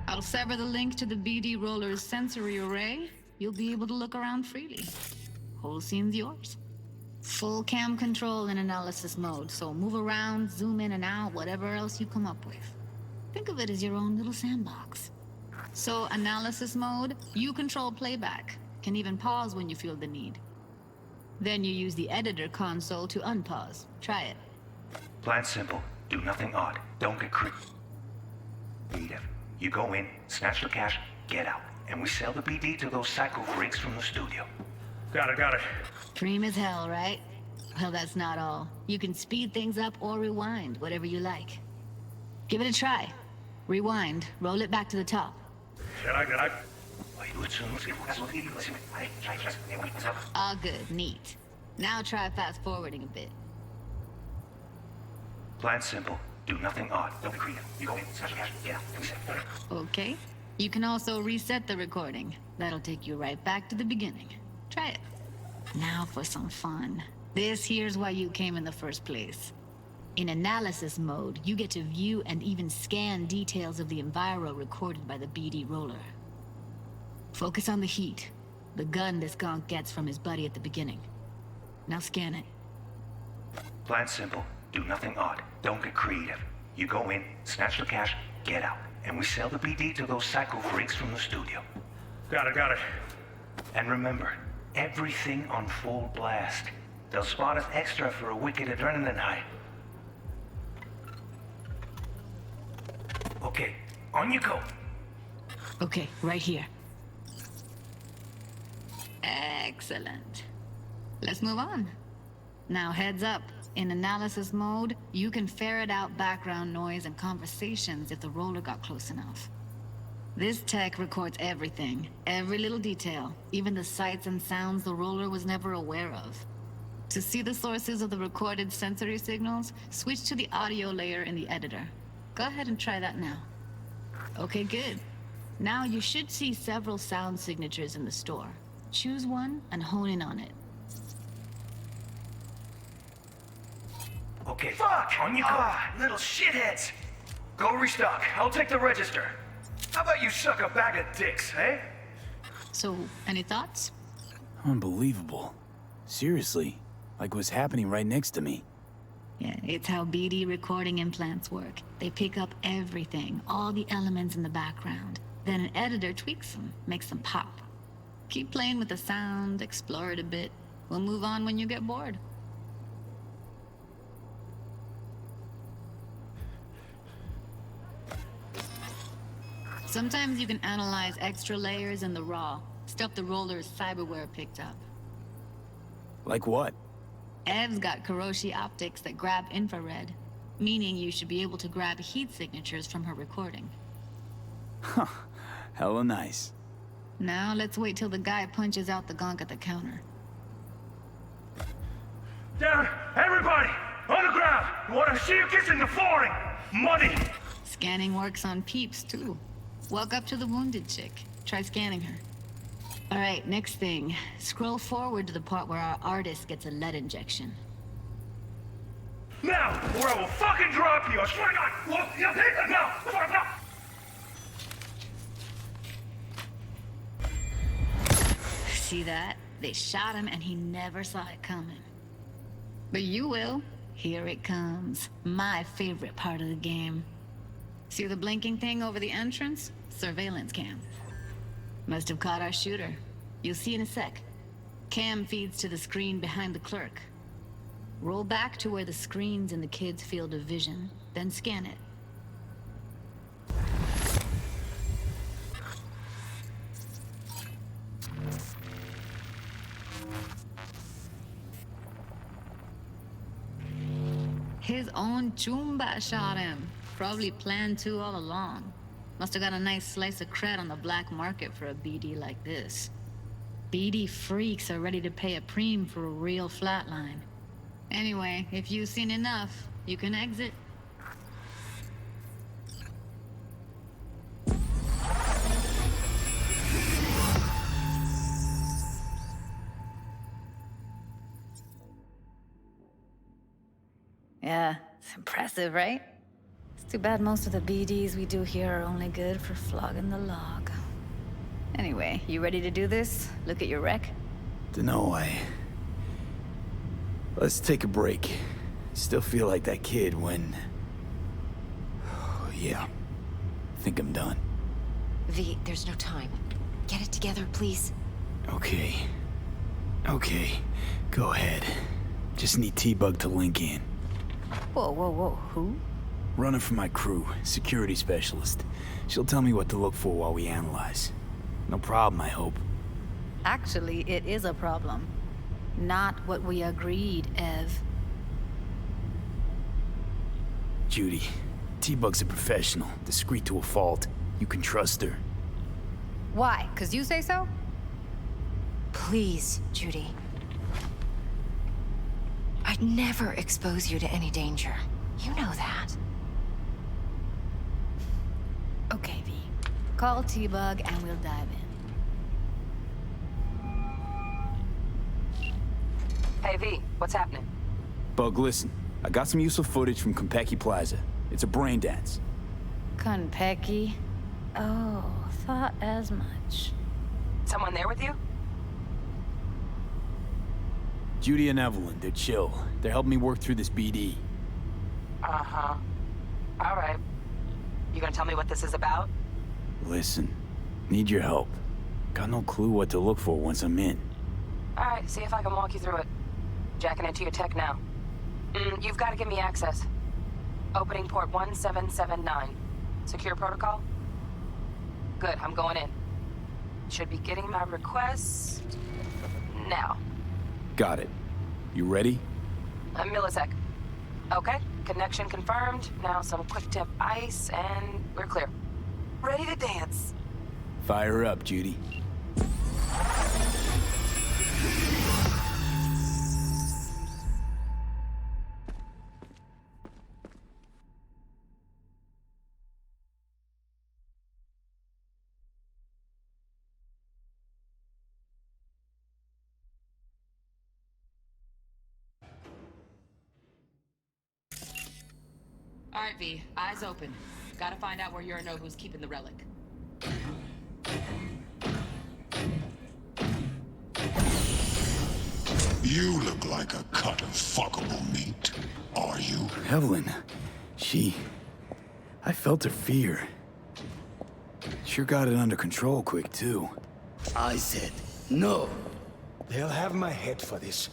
[SPEAKER 3] I'll sever the link to the BD Roller's sensory array. You'll be able to look around freely. Whole scene's yours. Full cam control in analysis mode, so move around, zoom in and out, whatever else you come up with. Think of it as your own little sandbox. So, analysis mode, you control playback. Can even pause when you feel the need. Then you use the editor console to unpause. Try it.
[SPEAKER 15] Plan simple. Do nothing odd. Don't get creative. You go in, snatch the cash, get out. And we sell the BD to those psycho freaks from the studio.
[SPEAKER 12] Got it.
[SPEAKER 3] Dream as hell, right? Well, that's not all. You can speed things up or rewind, whatever you like. Give it a try. Rewind, roll it back to the top. All good, neat. Now try fast forwarding a bit.
[SPEAKER 15] Plan simple. Do nothing odd. Don't be creative. You go in, snatch the cash, get out. And we sell.
[SPEAKER 3] Okay. You can also reset the recording. That'll take you right back to the beginning. Try it. Now for some fun. This here's why you came in the first place. In analysis mode, you get to view and even scan details of the enviro recorded by the BD roller. Focus on the heat, the gun this gonk gets from his buddy at the beginning. Now scan it.
[SPEAKER 15] Plan simple. Do nothing odd. Don't get creative. You go in, snatch the cash, get out. And we sell the BD to those psycho freaks from the studio.
[SPEAKER 12] Got it.
[SPEAKER 15] And remember, everything on full blast. They'll spot us extra for a wicked adrenaline high. Okay, on you go.
[SPEAKER 3] Okay, right here. Excellent. Let's move on. Now heads up. In analysis mode, you can ferret out background noise and conversations if the roller got close enough. This tech records everything, every little detail, even the sights and sounds the roller was never aware of. To see the sources of the recorded sensory signals, switch to the audio layer in the editor. Go ahead and try that now. Okay, good. Now you should see several sound signatures in the store. Choose one and hone in on it.
[SPEAKER 15] Okay, fuck! On you go! Little shitheads! Go restock. I'll take the register. How about you suck a bag of dicks, eh?
[SPEAKER 3] So, any thoughts?
[SPEAKER 4] Unbelievable. Seriously, like what's happening right next to me.
[SPEAKER 3] Yeah, it's how BD recording implants work. They pick up everything, all the elements in the background. Then an editor tweaks them, makes them pop. Keep playing with the sound, explore it a bit. We'll move on when you get bored. Sometimes you can analyze extra layers in the raw, stuff the roller's cyberware picked up.
[SPEAKER 4] Like what?
[SPEAKER 3] Ev's got Kiroshi optics that grab infrared, meaning you should be able to grab heat signatures from her recording.
[SPEAKER 4] Huh. Hella nice.
[SPEAKER 3] Now let's wait till the guy punches out the gonk at the counter.
[SPEAKER 12] Down! Everybody! On the ground! We want to see you kissing the flooring! Money!
[SPEAKER 3] Scanning works on peeps, too. Walk up to the wounded chick. Try scanning her. All right, next thing. Scroll forward to the part where our artist gets a lead injection.
[SPEAKER 12] Now, or I will fucking drop you! I swear to God! Look, you take it now!
[SPEAKER 3] See that? They shot him and he never saw it coming. But you will. Here it comes. My favorite part of the game. See the blinking thing over the entrance? Surveillance cam. Must have caught our shooter. You'll see in a sec. Cam feeds to the screen behind the clerk. Roll back to where the screen's in the kid's field of vision, then scan it. His own Chumba shot him. Probably planned to all along. Must have got a nice slice of cred on the black market for a BD like this. BD freaks are ready to pay a preem for a real flatline. Anyway, if you've seen enough, you can exit. Yeah, it's impressive, right? It's too bad most of the BDs we do here are only good for flogging the log. Anyway, you ready to do this? Look at your rec?
[SPEAKER 4] Dunno, Let's take a break. Still feel like that kid when... Yeah. Think I'm done.
[SPEAKER 14] V, there's no time. Get it together, please.
[SPEAKER 4] Okay. Okay. Go ahead. Just need T-Bug to link in.
[SPEAKER 3] Whoa, whoa, whoa. Who?
[SPEAKER 4] Runner for my crew. Security specialist. She'll tell me what to look for while we analyze. No problem, I hope.
[SPEAKER 3] Actually, it is a problem. Not what we agreed, Ev.
[SPEAKER 4] Judy, T-Bug's a professional, discreet to a fault. You can trust her.
[SPEAKER 3] Why? 'Cause you say so?
[SPEAKER 14] Please, Judy. I'd never expose you to any danger. You know that.
[SPEAKER 3] Okay, V. Call T-Bug and we'll dive in.
[SPEAKER 10] Hey, V, what's happening?
[SPEAKER 4] Bug, listen. I got some useful footage from Konpeki Plaza. It's a brain dance.
[SPEAKER 3] Konpeki? Oh, thought as much.
[SPEAKER 10] Someone there with you?
[SPEAKER 4] Judy and Evelyn, they're chill. They're helping me work through this BD.
[SPEAKER 10] Uh-huh. All right. You gonna tell me what this is about?
[SPEAKER 4] Listen, need your help. Got no clue what to look for once I'm in.
[SPEAKER 10] All right, see if I can walk you through it. Jacking into your tech now. You've got to give me access. Opening port 1779. Secure protocol? Good, I'm going in. Should be getting my request now.
[SPEAKER 4] Got it. You ready?
[SPEAKER 10] A millisec. Okay, connection confirmed. Now some quick tip ice and we're clear. Ready to dance.
[SPEAKER 4] Fire up, Judy.
[SPEAKER 10] All right, V, eyes open. Gotta find out where Yorinobu's keeping the relic.
[SPEAKER 16] You look like a cut of fuckable meat. Are you?
[SPEAKER 4] Evelyn, I felt her fear. Sure got it under control quick, too.
[SPEAKER 17] I said, no. They'll have my head for this.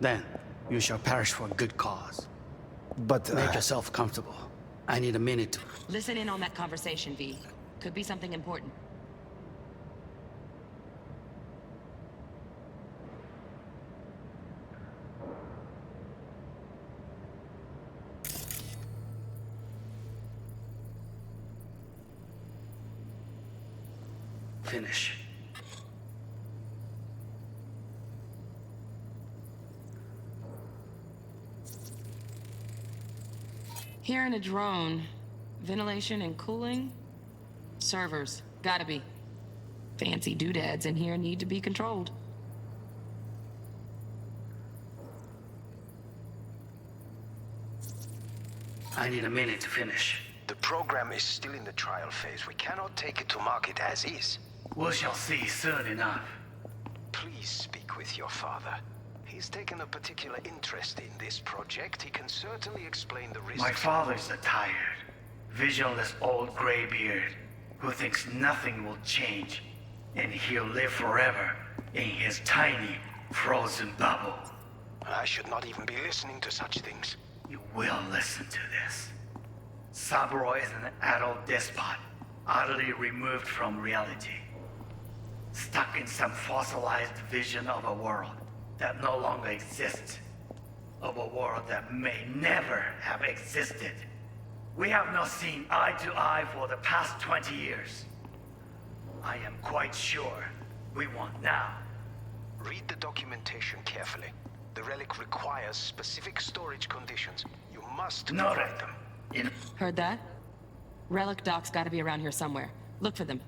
[SPEAKER 17] Then, you shall perish for a good cause. But make yourself comfortable. I need a minute to...
[SPEAKER 10] Listen in on that conversation, V. Could be something important.
[SPEAKER 17] Finish.
[SPEAKER 10] Here in a drone, ventilation and cooling, servers, gotta be. Fancy doodads in here need to be controlled.
[SPEAKER 17] I need a minute to finish.
[SPEAKER 1] The program is still in the trial phase. We cannot take it to market as is.
[SPEAKER 17] We shall see soon enough.
[SPEAKER 1] Please speak with your father. He's taken a particular interest in this project. He can certainly explain the risks.
[SPEAKER 12] My father's a tired, visionless old graybeard who thinks nothing will change, and he'll live forever in his tiny, frozen bubble.
[SPEAKER 1] I should not even be listening to such things.
[SPEAKER 12] You will listen to this. Saburo is an adult despot, utterly removed from reality. Stuck in some fossilized vision of a world that no longer exists. Of a world that may never have existed. We have not seen eye to eye for the past 20 years. I am quite sure we want now.
[SPEAKER 1] Read the documentation carefully. The relic requires specific storage conditions. You must provide them.
[SPEAKER 10] Heard that? Relic docs gotta be around here somewhere. Look for them.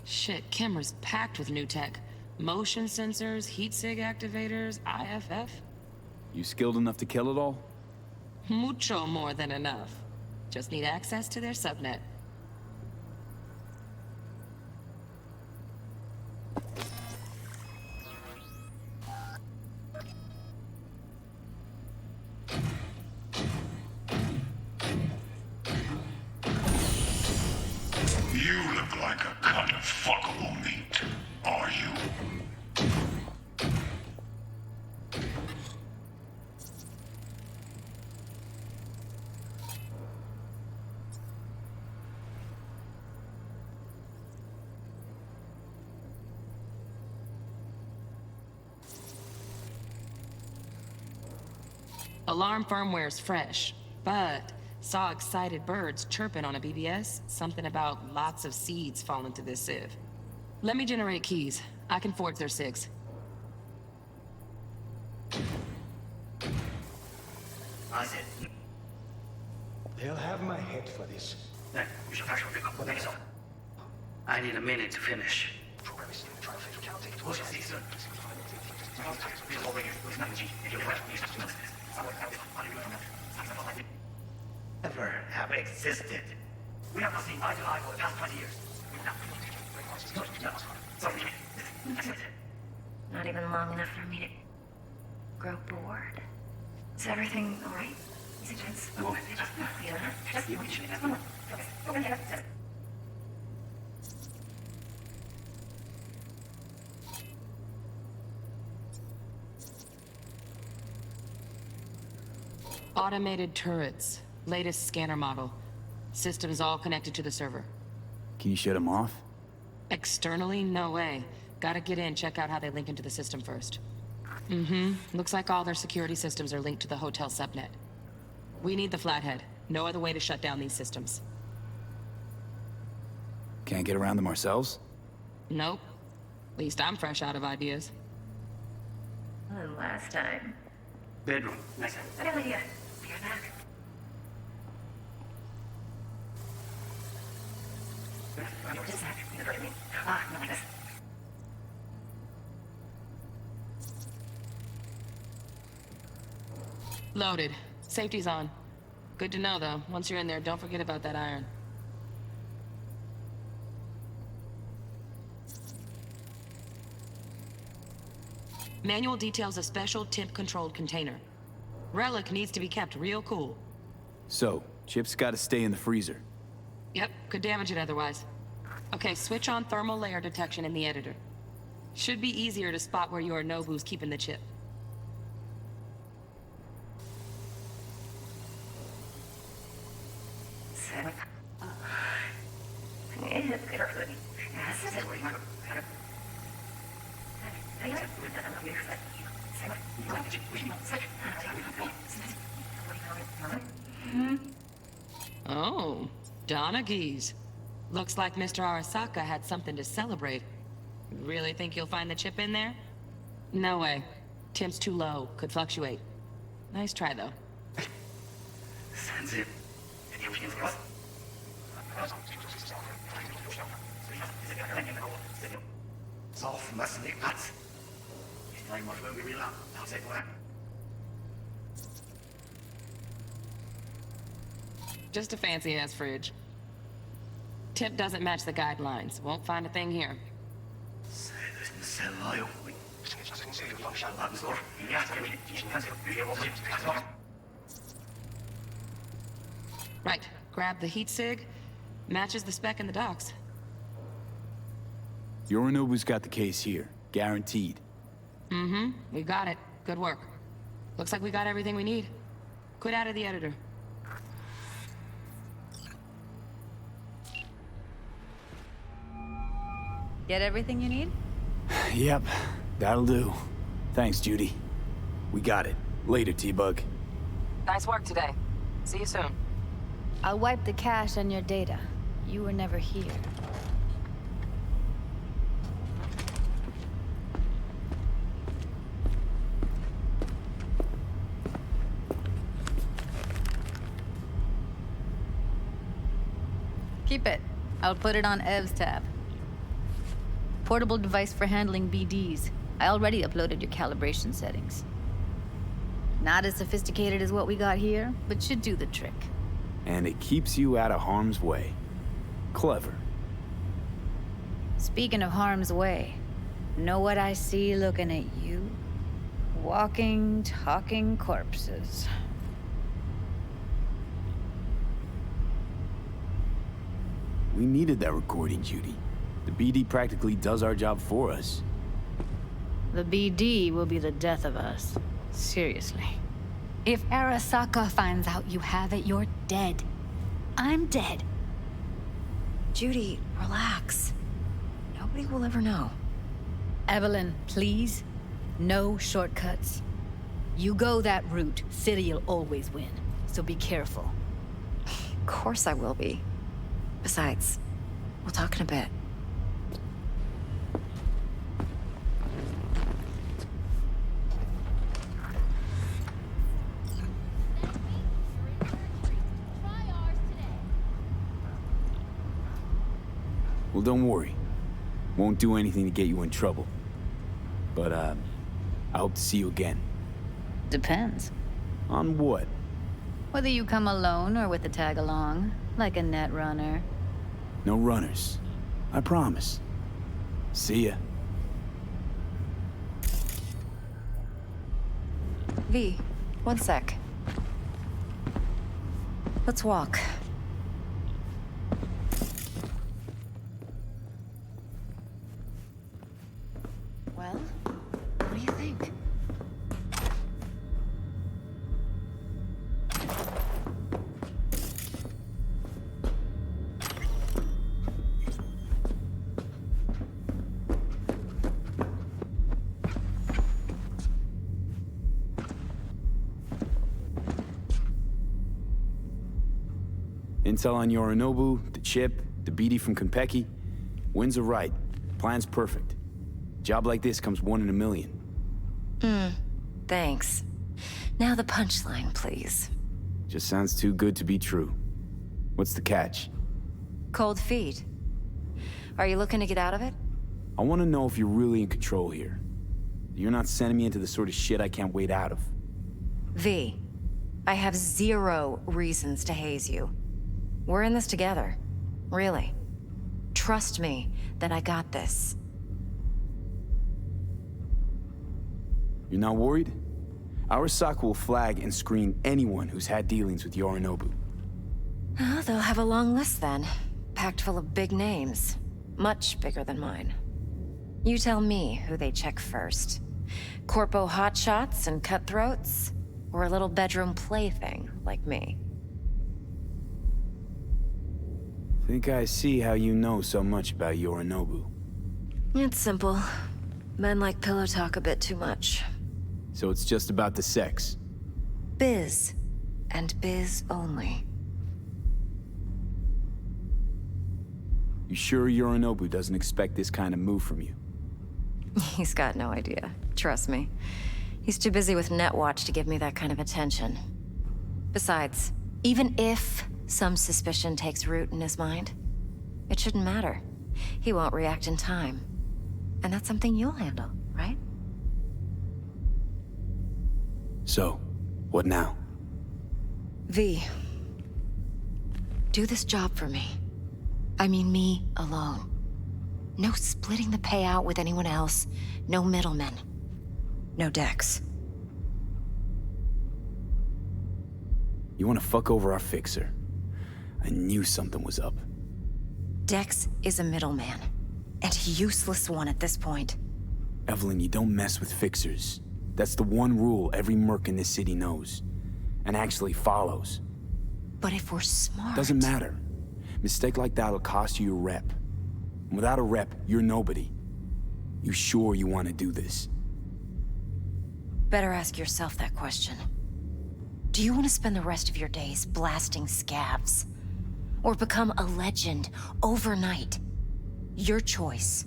[SPEAKER 10] Shit, camera's packed with new tech. Motion sensors, heat sig activators, IFF.
[SPEAKER 4] You skilled enough to kill it all?
[SPEAKER 10] Mucho more than enough. Just need access to their subnet.
[SPEAKER 16] You look like a cut of fuckable meat, are you?
[SPEAKER 10] Alarm firmware's fresh, but saw excited birds chirping on a BBS. Something about lots of seeds falling through this sieve. Let me generate keys. I can forge their SIGs.
[SPEAKER 12] I said,
[SPEAKER 17] They'll have my head for this.
[SPEAKER 12] then you should actually pick up the next one. I need a minute to finish. Ever have existed. We have not seen eye to eye for the past 20 years. No. Sorry.
[SPEAKER 8] Not even long enough for me to grow bored. Is everything alright? Is it tense?
[SPEAKER 10] Automated turrets. Latest scanner model. Systems all connected to the server.
[SPEAKER 4] Can you shut them off?
[SPEAKER 10] Externally, no way. Gotta get in, check out how they link into the system first. Looks like all their security systems are linked to the hotel subnet. We need the flathead. No other way to shut down these systems.
[SPEAKER 4] Can't get around them ourselves?
[SPEAKER 10] Nope. At least I'm fresh out of ideas.
[SPEAKER 8] And last time.
[SPEAKER 12] Bedroom. Nice.
[SPEAKER 8] I got an idea. Be right back. Just a sec. You heard me. Not like this.
[SPEAKER 10] Loaded. Safety's on. Good to know, though. Once you're in there, don't forget about that iron. Manual details a special temp-controlled container. Relic needs to be kept real cool.
[SPEAKER 4] So, chips gotta stay in the freezer.
[SPEAKER 10] Yep, could damage it otherwise. Okay, switch on thermal layer detection in the editor. Should be easier to spot where Yorinobu's keeping the chip. Oh, Donaghys. Looks like Mr. Arasaka had something to celebrate. Really think you'll find the chip in there? No way. Temp's too low. Could fluctuate. Nice try, though. Just a fancy-ass fridge. Tip doesn't match the guidelines. Won't find a thing here. Right. Grab the heat sig. Matches the spec in the docs.
[SPEAKER 4] Yorinobu's got the case here. Guaranteed.
[SPEAKER 10] We got it. Good work. Looks like we got everything we need. Quit out of the editor.
[SPEAKER 3] Get everything you need?
[SPEAKER 4] Yep, that'll do. Thanks, Judy. We got it. Later, T-Bug.
[SPEAKER 10] Nice work today. See you soon.
[SPEAKER 3] I'll wipe the cache on your data. You were never here. Keep it. I'll put it on Ev's tab. portable device for handling BDs. I already uploaded your calibration settings. Not as sophisticated as what we got here, but should do the trick.
[SPEAKER 4] And it keeps you out of harm's way. Clever.
[SPEAKER 3] Speaking of harm's way, know what I see looking at you? Walking, talking corpses.
[SPEAKER 4] We needed that recording, Judy. The BD practically does our job for us.
[SPEAKER 3] The BD will be the death of us. Seriously. If Arasaka finds out you have it, you're dead. I'm dead.
[SPEAKER 14] Judy, relax. Nobody will ever know.
[SPEAKER 3] Evelyn, please. No shortcuts. You go that route, City'll always win. So be careful.
[SPEAKER 14] Of course I will be. Besides, we'll talk in a bit.
[SPEAKER 4] Well, don't worry. Won't do anything to get you in trouble. But, I hope to see you again.
[SPEAKER 3] Depends.
[SPEAKER 4] On what?
[SPEAKER 3] Whether you come alone or with a tag-along, like a net runner.
[SPEAKER 4] No runners. I promise. See ya.
[SPEAKER 14] V, one sec. Let's walk. Well, what do you think?
[SPEAKER 4] Intel on Yorinobu, the chip, the BD from Konpeki. Winds are right. Plan's perfect. Job like this comes 1 in a million.
[SPEAKER 14] Thanks. Now the punchline, please.
[SPEAKER 4] Just sounds too good to be true. What's the catch?
[SPEAKER 14] Cold feet. Are you looking to get out of it?
[SPEAKER 4] I want to know if you're really in control here. You're not sending me into the sort of shit I can't wait out of.
[SPEAKER 14] V, I have 0 reasons to haze you. We're in this together. Really. Trust me that I got this.
[SPEAKER 4] You're not worried? Arasaka will flag and screen anyone who's had dealings with Yorinobu.
[SPEAKER 14] They'll have a long list then. Packed full of big names. Much bigger than mine. You tell me who they check first. Corpo hotshots and cutthroats? Or a little bedroom plaything like me?
[SPEAKER 4] Think I see how you know so much about Yorinobu.
[SPEAKER 14] It's simple. Men like pillow talk a bit too much.
[SPEAKER 4] So it's just about the sex?
[SPEAKER 14] Biz. And biz only.
[SPEAKER 4] You sure Yorinobu doesn't expect this kind of move from you?
[SPEAKER 14] He's got no idea. Trust me. He's too busy with Netwatch to give me that kind of attention. Besides, even if some suspicion takes root in his mind, it shouldn't matter. He won't react in time. And that's something you'll handle, right?
[SPEAKER 4] So, what now?
[SPEAKER 14] V, do this job for me. I mean me alone. No splitting the payout with anyone else. No middlemen. No Dex.
[SPEAKER 4] You want to fuck over our fixer? I knew something was up.
[SPEAKER 14] Dex is a middleman. And a useless one at this point.
[SPEAKER 4] Evelyn, you don't mess with fixers. That's the one rule every merc in this city knows. And actually follows.
[SPEAKER 14] But if we're smart...
[SPEAKER 4] Doesn't matter. Mistake like that'll cost you your rep. And without a rep, you're nobody. You sure you want to do this?
[SPEAKER 14] Better ask yourself that question. Do you want to spend the rest of your days blasting scavs? Or become a legend overnight? Your choice.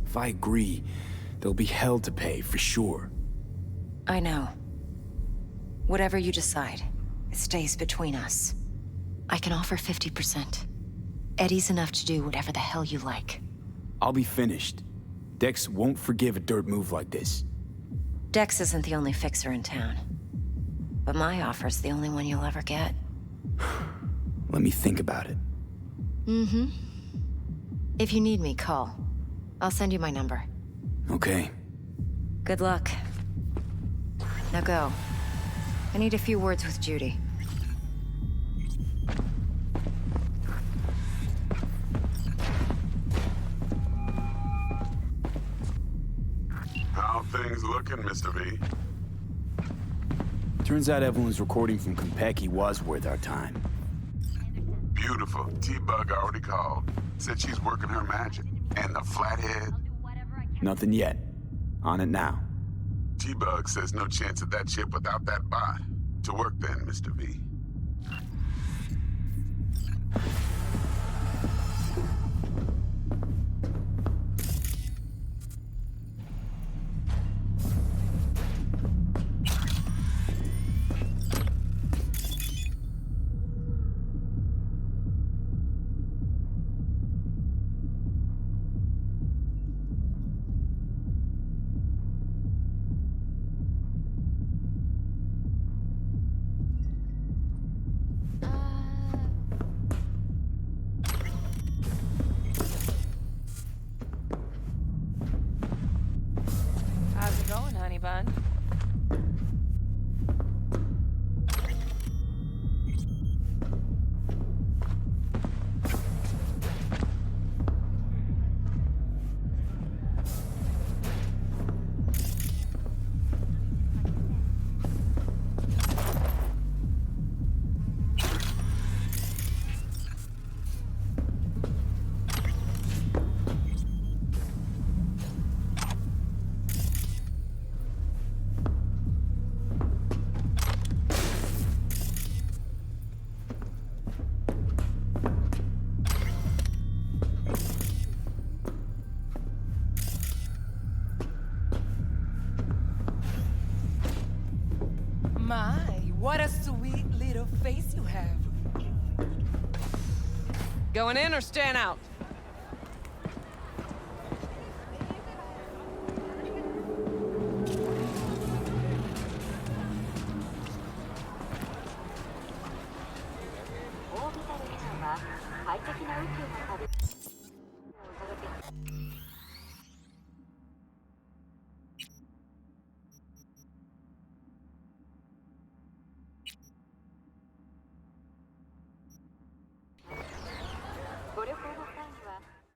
[SPEAKER 4] If I agree, there'll be hell to pay, for sure.
[SPEAKER 14] I know. Whatever you decide, it stays between us. I can offer 50%. Eddie's enough to do whatever the hell you like.
[SPEAKER 4] I'll be finished. Dex won't forgive a dirt move like this.
[SPEAKER 14] Dex isn't the only fixer in town. But my offer's the only one you'll ever get.
[SPEAKER 4] Let me think about it.
[SPEAKER 14] Mm-hmm. If you need me, call. I'll send you my number.
[SPEAKER 4] Okay.
[SPEAKER 14] Good luck. Now go. I need a few words with Judy.
[SPEAKER 2] How things looking, Mr. V?
[SPEAKER 4] Turns out Evelyn's recording from Compeki was worth our time.
[SPEAKER 2] Beautiful. T-Bug already called. Said she's working her magic. And the flathead?
[SPEAKER 4] Nothing yet. On it now.
[SPEAKER 2] T-Bug says no chance of that chip without that bot. To work then, Mr. V.
[SPEAKER 10] How's it going, honey bun?
[SPEAKER 11] My, what a sweet little face you have.
[SPEAKER 18] Going in or staying out?